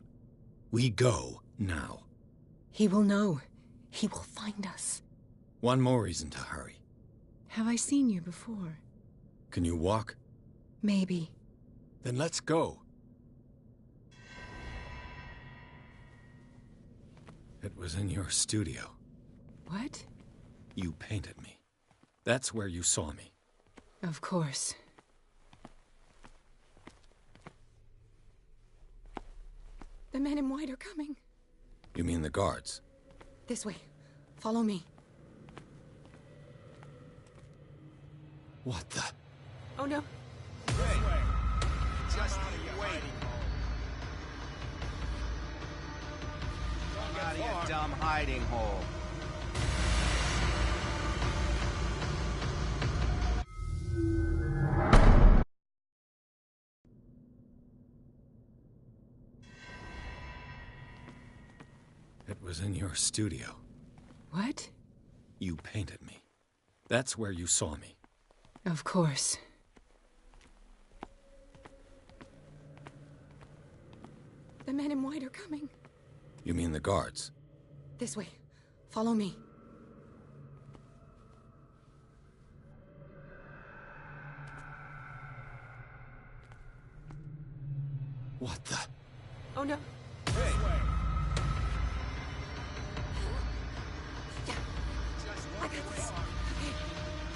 We go now. He will know. He will find us. One more reason to hurry. Have I seen you before? Can you walk? Maybe. Then let's go. It was in your studio. What? You painted me. That's where you saw me. Of course. The men in white are coming. You mean the guards? This way. Follow me. What the? Oh no. Hey, just wait. Come out of your dumb hiding hole. It was in your studio. What? You painted me. That's where you saw me. Of course. The men in white are coming. You mean the guards? This way. Follow me. What the? Oh no. Hey. I got this.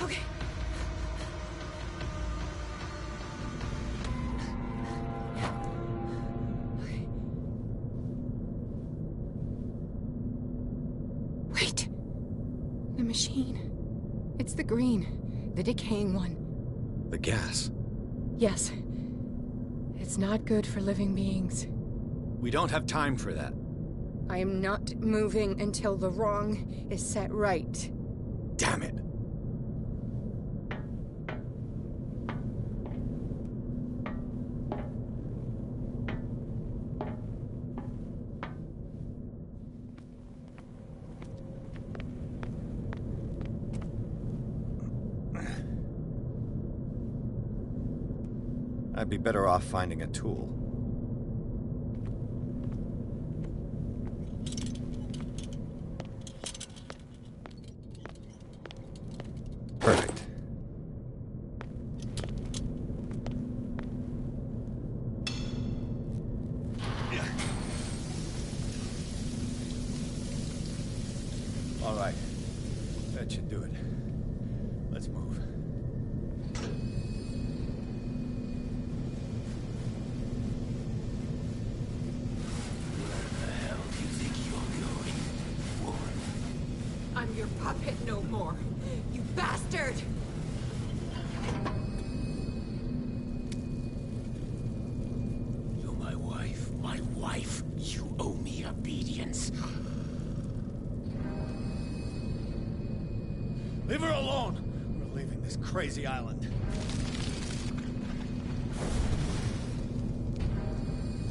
Okay. Wait. The machine. It's the green. The decaying one. The gas. Yes. It's not good for living beings. We don't have time for that. I am not moving until the wrong is set right. Damn it. I'd be better off finding a tool. Perfect. All right. That should do it. Let's move. Where the hell do you think you're going, woman? I'm your puppet no more, you bastard! You're my wife. My wife. You owe me obedience. Leave her alone! We're leaving this crazy island.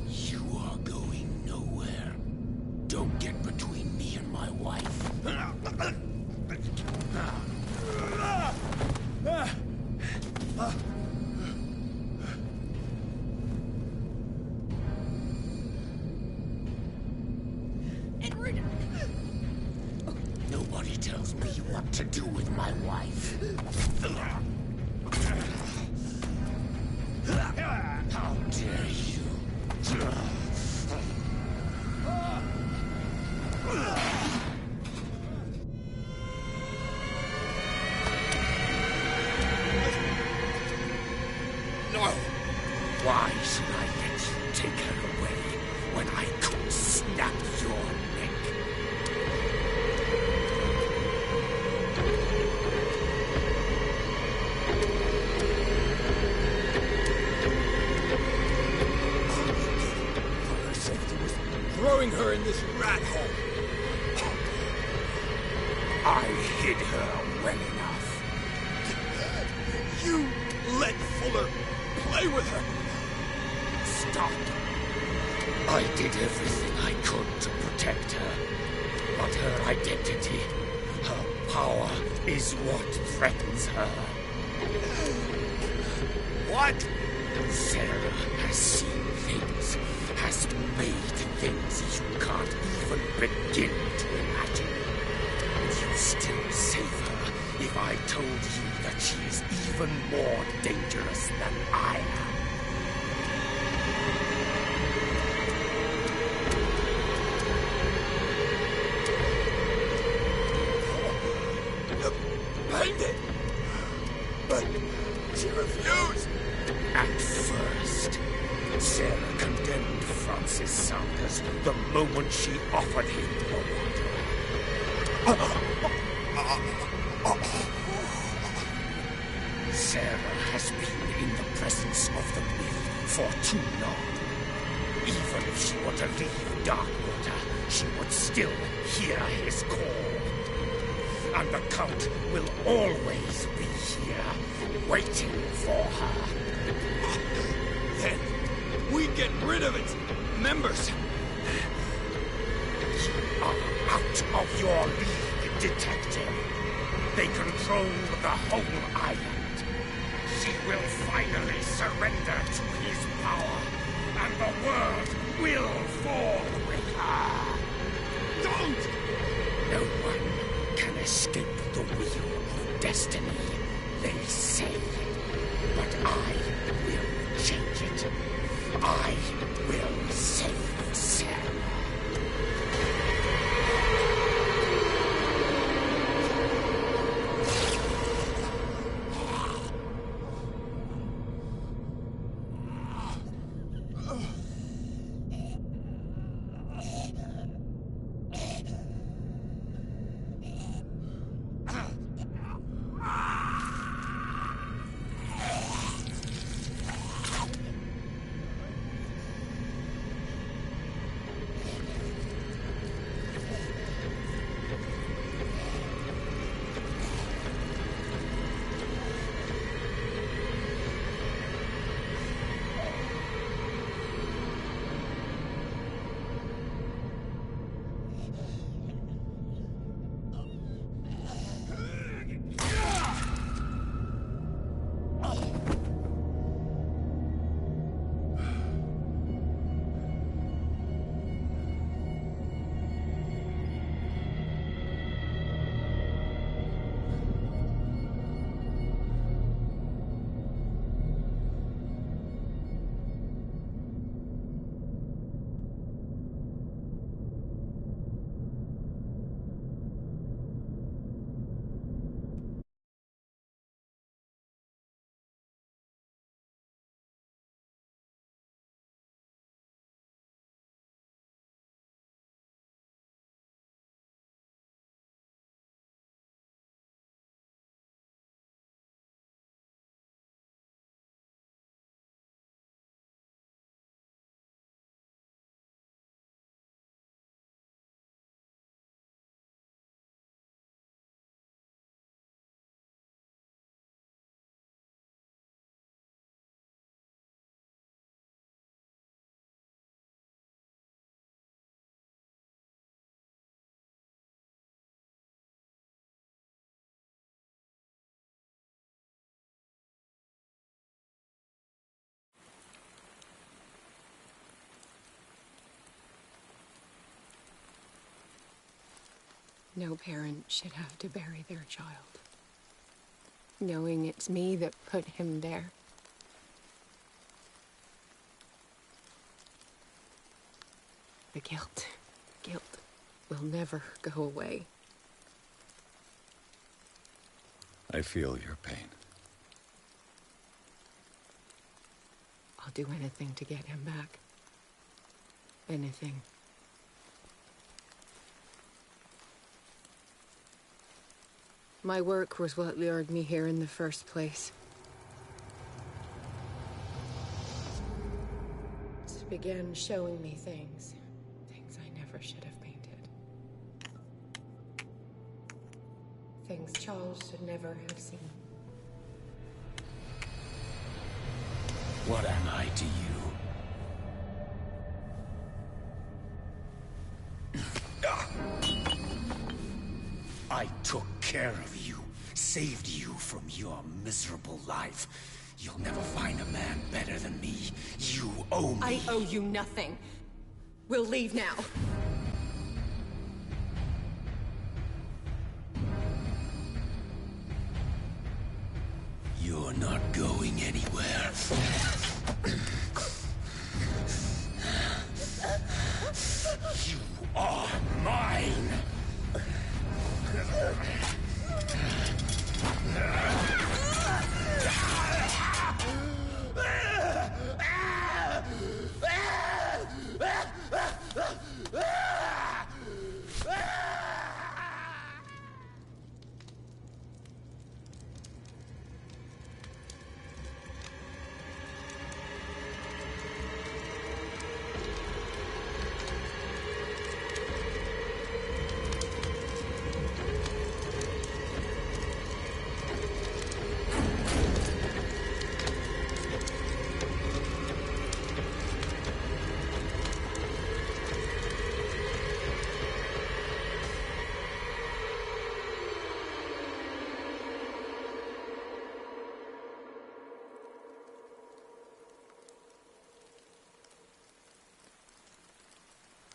You are going nowhere. Don't get between me and my wife. Nobody tells me what to do with my wife. How dare you? No! Why should I let you take her away when I could snap your neck? Throwing her in this rat hole. I hid her well enough. You let Fuller play with her. Stop. I did everything I could to protect her. But her identity, her power, is what threatens her. What? Sarah has seen things, has made things you can't even begin to imagine. Would you still save her if I told you that she is even more dangerous than I am? Bandit! But she refused. At first, Sarah condemned Francis Saunders the moment she offered him a wanderer. Sarah has been in the presence of the myth for too long. Even if she were to leave Darkwater, she would still hear his call. And the Count will always be here, waiting for her. Then we get rid of its members. You are out of your league, detective. They control the whole island. She will finally surrender to his power, and the world will fall with her. Don't! No one can escape the wheel of destiny, they say. But I will change it. I will save Sarah. No parent should have to bury their child, knowing it's me that put him there. The guilt will never go away. I feel your pain. I'll do anything to get him back. Anything. My work was what lured me here in the first place. It began showing me things I never should have painted. Things Charles should never have seen. What am I to you? I took care of you, saved you from your miserable life. You'll never find a man better than me. You owe me. I owe you nothing. We'll leave now. You're not going anywhere. You are mine!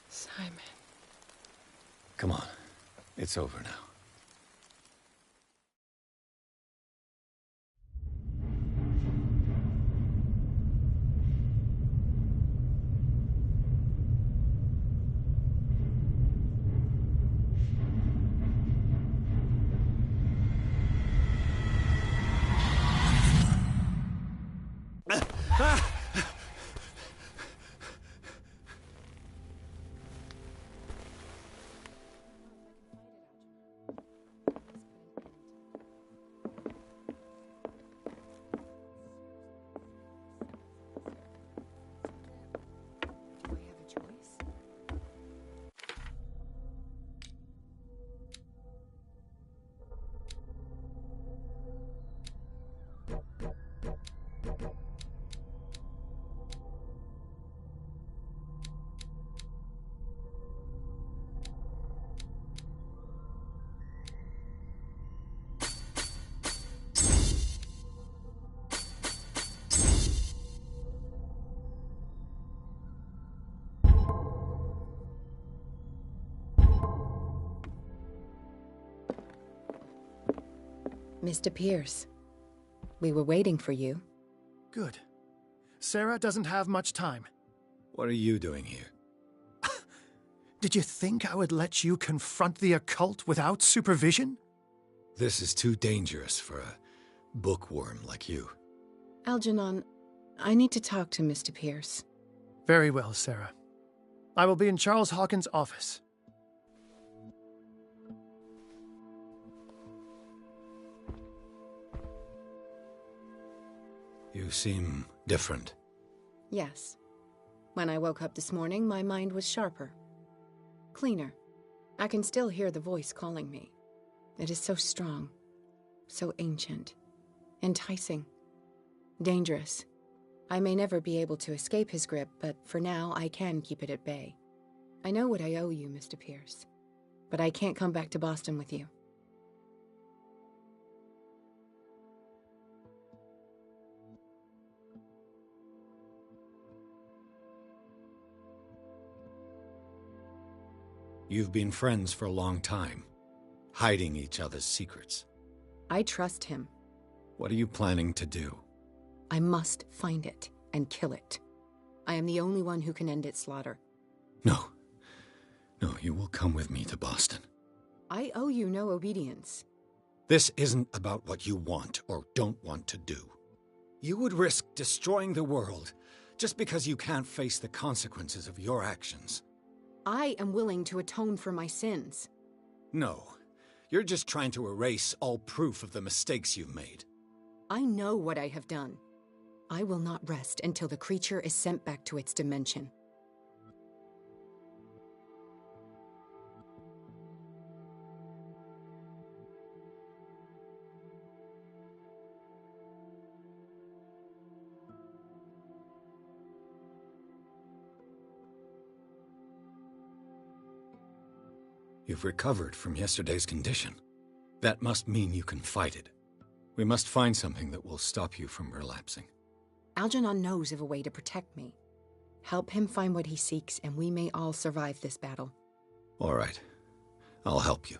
Simon. Come on. It's over now. Mr. Pierce, we were waiting for you. Good. Sarah doesn't have much time. What are you doing here? Did you think I would let you confront the occult without supervision? This is too dangerous for a bookworm like you. Algernon, I need to talk to Mr. Pierce. Very well, Sarah. I will be in Charles Hawkins' office. You seem different. Yes. When I woke up this morning, my mind was sharper. Cleaner. I can still hear the voice calling me. It is so strong. So ancient. Enticing. Dangerous. I may never be able to escape his grip, but for now I can keep it at bay. I know what I owe you, Mr. Pierce. But I can't come back to Boston with you. You've been friends for a long time. hiding each other's secrets. I trust him. What are you planning to do? I must find it and kill it. I am the only one who can end its slaughter. No. No, you will come with me to Boston. I owe you no obedience. This isn't about what you want or don't want to do. You would risk destroying the world just because you can't face the consequences of your actions. I am willing to atone for my sins. No. You're just trying to erase all proof of the mistakes you've made. I know what I have done. I will not rest until the creature is sent back to its dimension. You've recovered from yesterday's condition. That must mean you can fight it. We must find something that will stop you from relapsing. Algernon knows of a way to protect me. Help him find what he seeks, and we may all survive this battle. All right. I'll help you.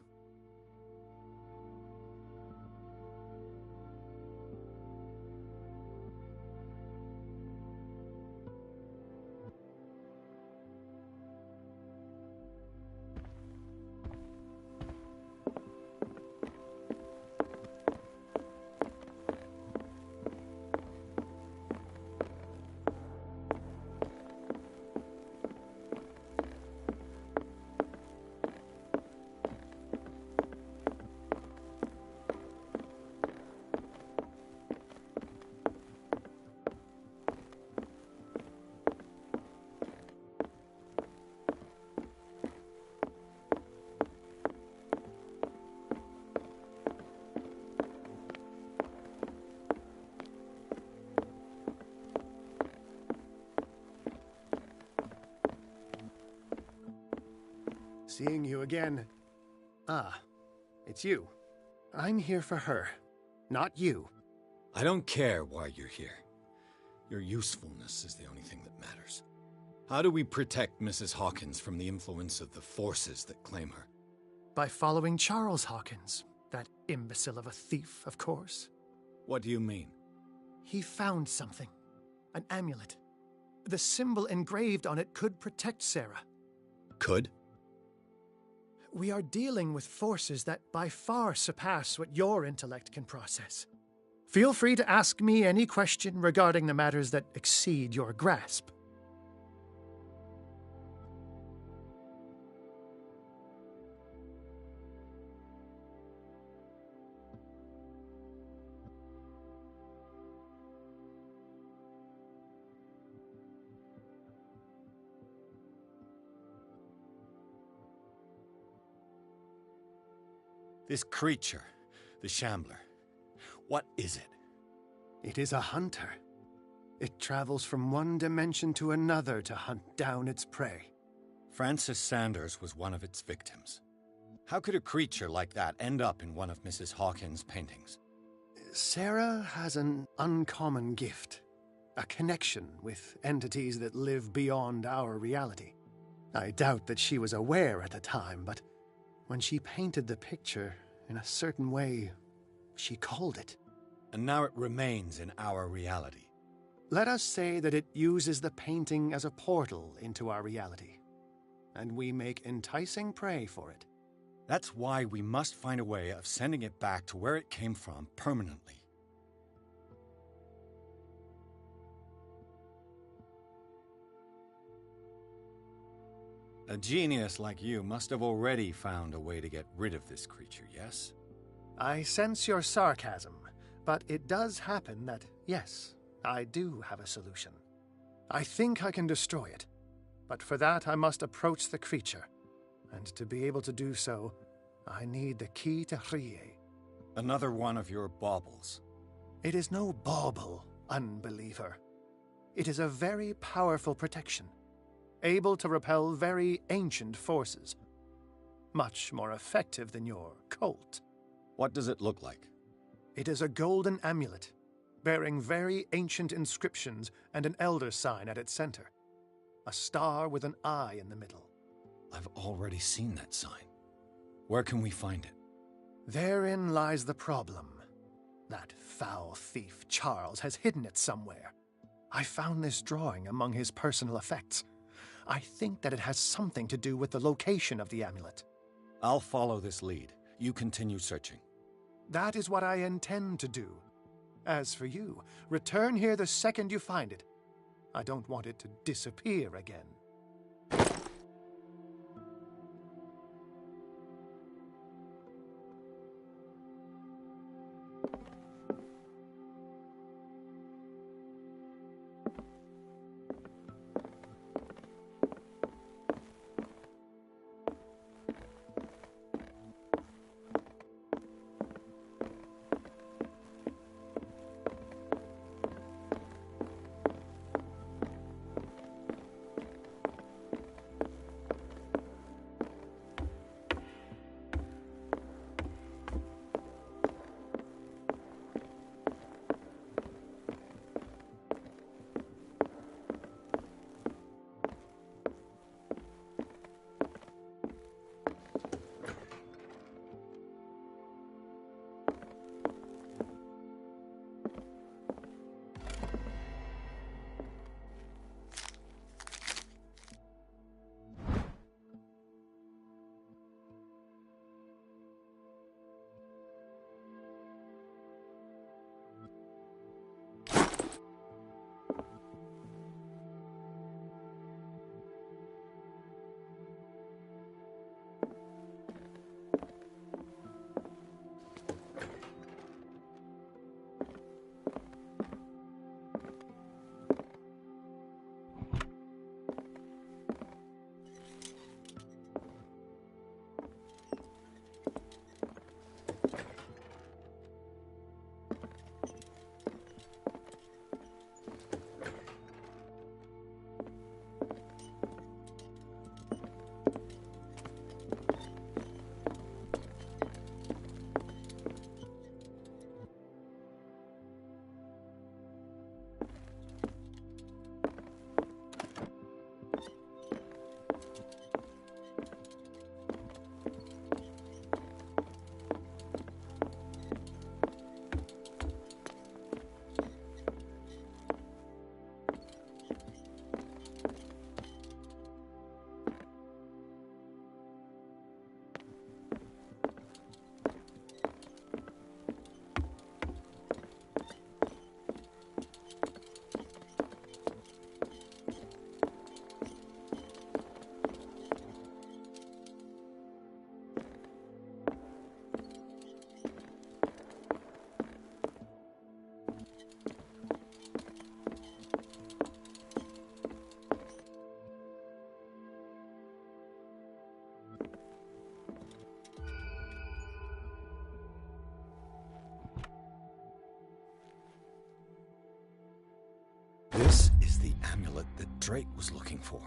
Seeing you again. Ah, it's you. I'm here for her, not you. I don't care why you're here. Your usefulness is the only thing that matters. How do we protect Mrs. Hawkins from the influence of the forces that claim her? By following Charles Hawkins, that imbecile of a thief, of course. What do you mean? He found something. An amulet. The symbol engraved on it could protect Sarah. Could? We are dealing with forces that by far surpass what your intellect can process. Feel free to ask me any question regarding the matters that exceed your grasp. This creature, the Shambler, what is it? It is a hunter. It travels from one dimension to another to hunt down its prey. Francis Sanders was one of its victims. How could a creature like that end up in one of Mrs. Hawkins' paintings? Sarah has an uncommon gift. A connection with entities that live beyond our reality. I doubt that she was aware at the time, but when she painted the picture, in a certain way, she called it. And now it remains in our reality. Let us say that it uses the painting as a portal into our reality, and we make enticing prey for it. That's why we must find a way of sending it back to where it came from permanently. A genius like you must have already found a way to get rid of this creature, yes? I sense your sarcasm, but it does happen that, yes, I do have a solution. I think I can destroy it, but for that I must approach the creature, and to be able to do so, I need the key to Rie. Another one of your baubles. It is no bauble, unbeliever. It is a very powerful protection, able to repel very ancient forces. Much more effective than your Colt. What does it look like? It is a golden amulet, bearing very ancient inscriptions and an elder sign at its center. A star with an eye in the middle. I've already seen that sign. Where can we find it? Therein lies the problem. That foul thief, Charles, has hidden it somewhere. I found this drawing among his personal effects. I think that it has something to do with the location of the amulet. I'll follow this lead. You continue searching. That is what I intend to do. As for you, return here the second you find it. I don't want it to disappear again. This is the amulet that Drake was looking for.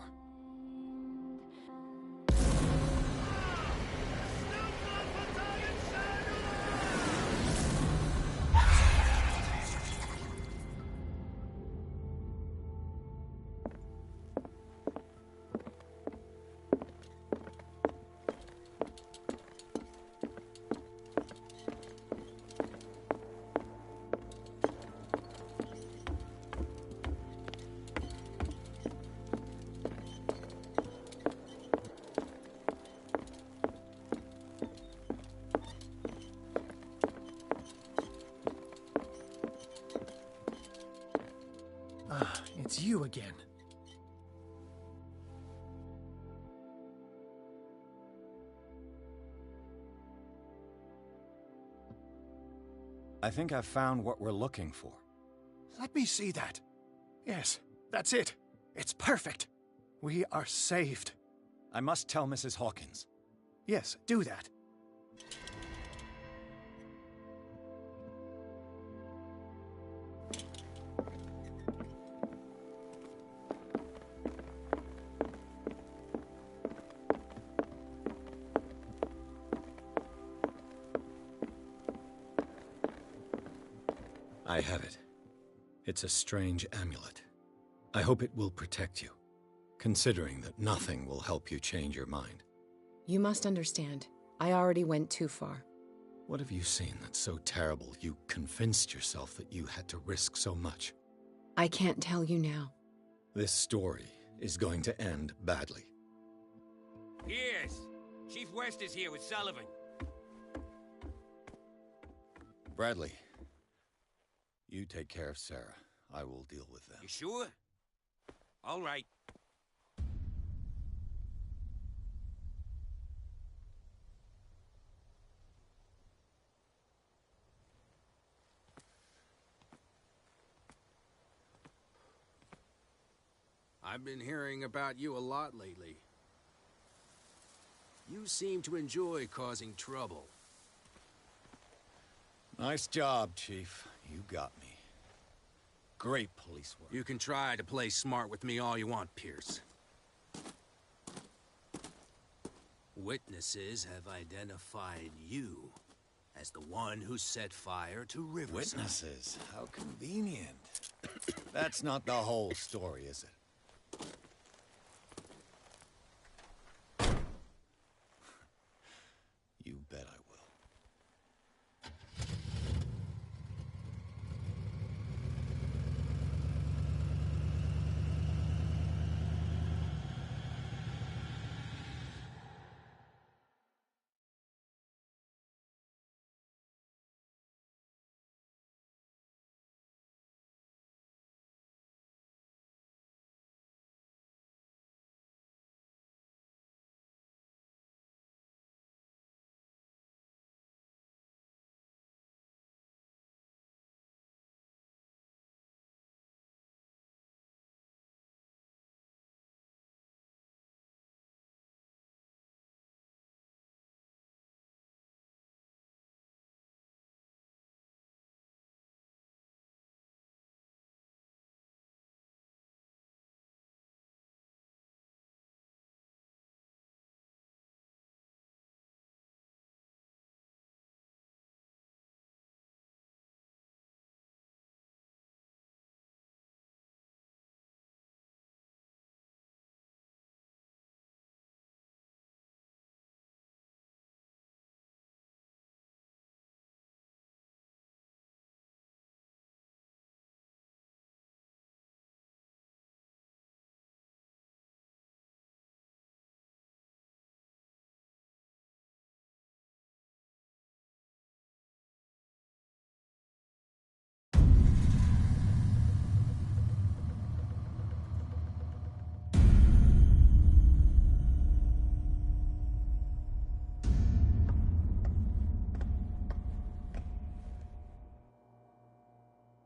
It's you again. I think I've found what we're looking for. Let me see that. Yes, that's it. It's perfect. We are saved. I must tell Mrs. Hawkins. Yes, do that. I have it. It's a strange amulet. I hope it will protect you, considering that nothing will help you change your mind. You must understand, I already went too far. What have you seen that's so terrible you convinced yourself that you had to risk so much? I can't tell you now. This story is going to end badly. Yes. Chief West is here with Sullivan. Bradley, you take care of Sarah. I will deal with them. You sure? All right. I've been hearing about you a lot lately. You seem to enjoy causing trouble. Nice job, Chief. You got me. Great police work. You can try to play smart with me all you want, Pierce. Witnesses have identified you as the one who set fire to Riverside. Witnesses? How convenient. That's not the whole story, is it? You bet I will.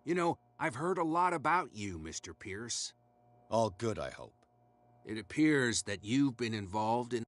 You know, I've heard a lot about you, Mr. Pierce. All good, I hope. It appears that you've been involved in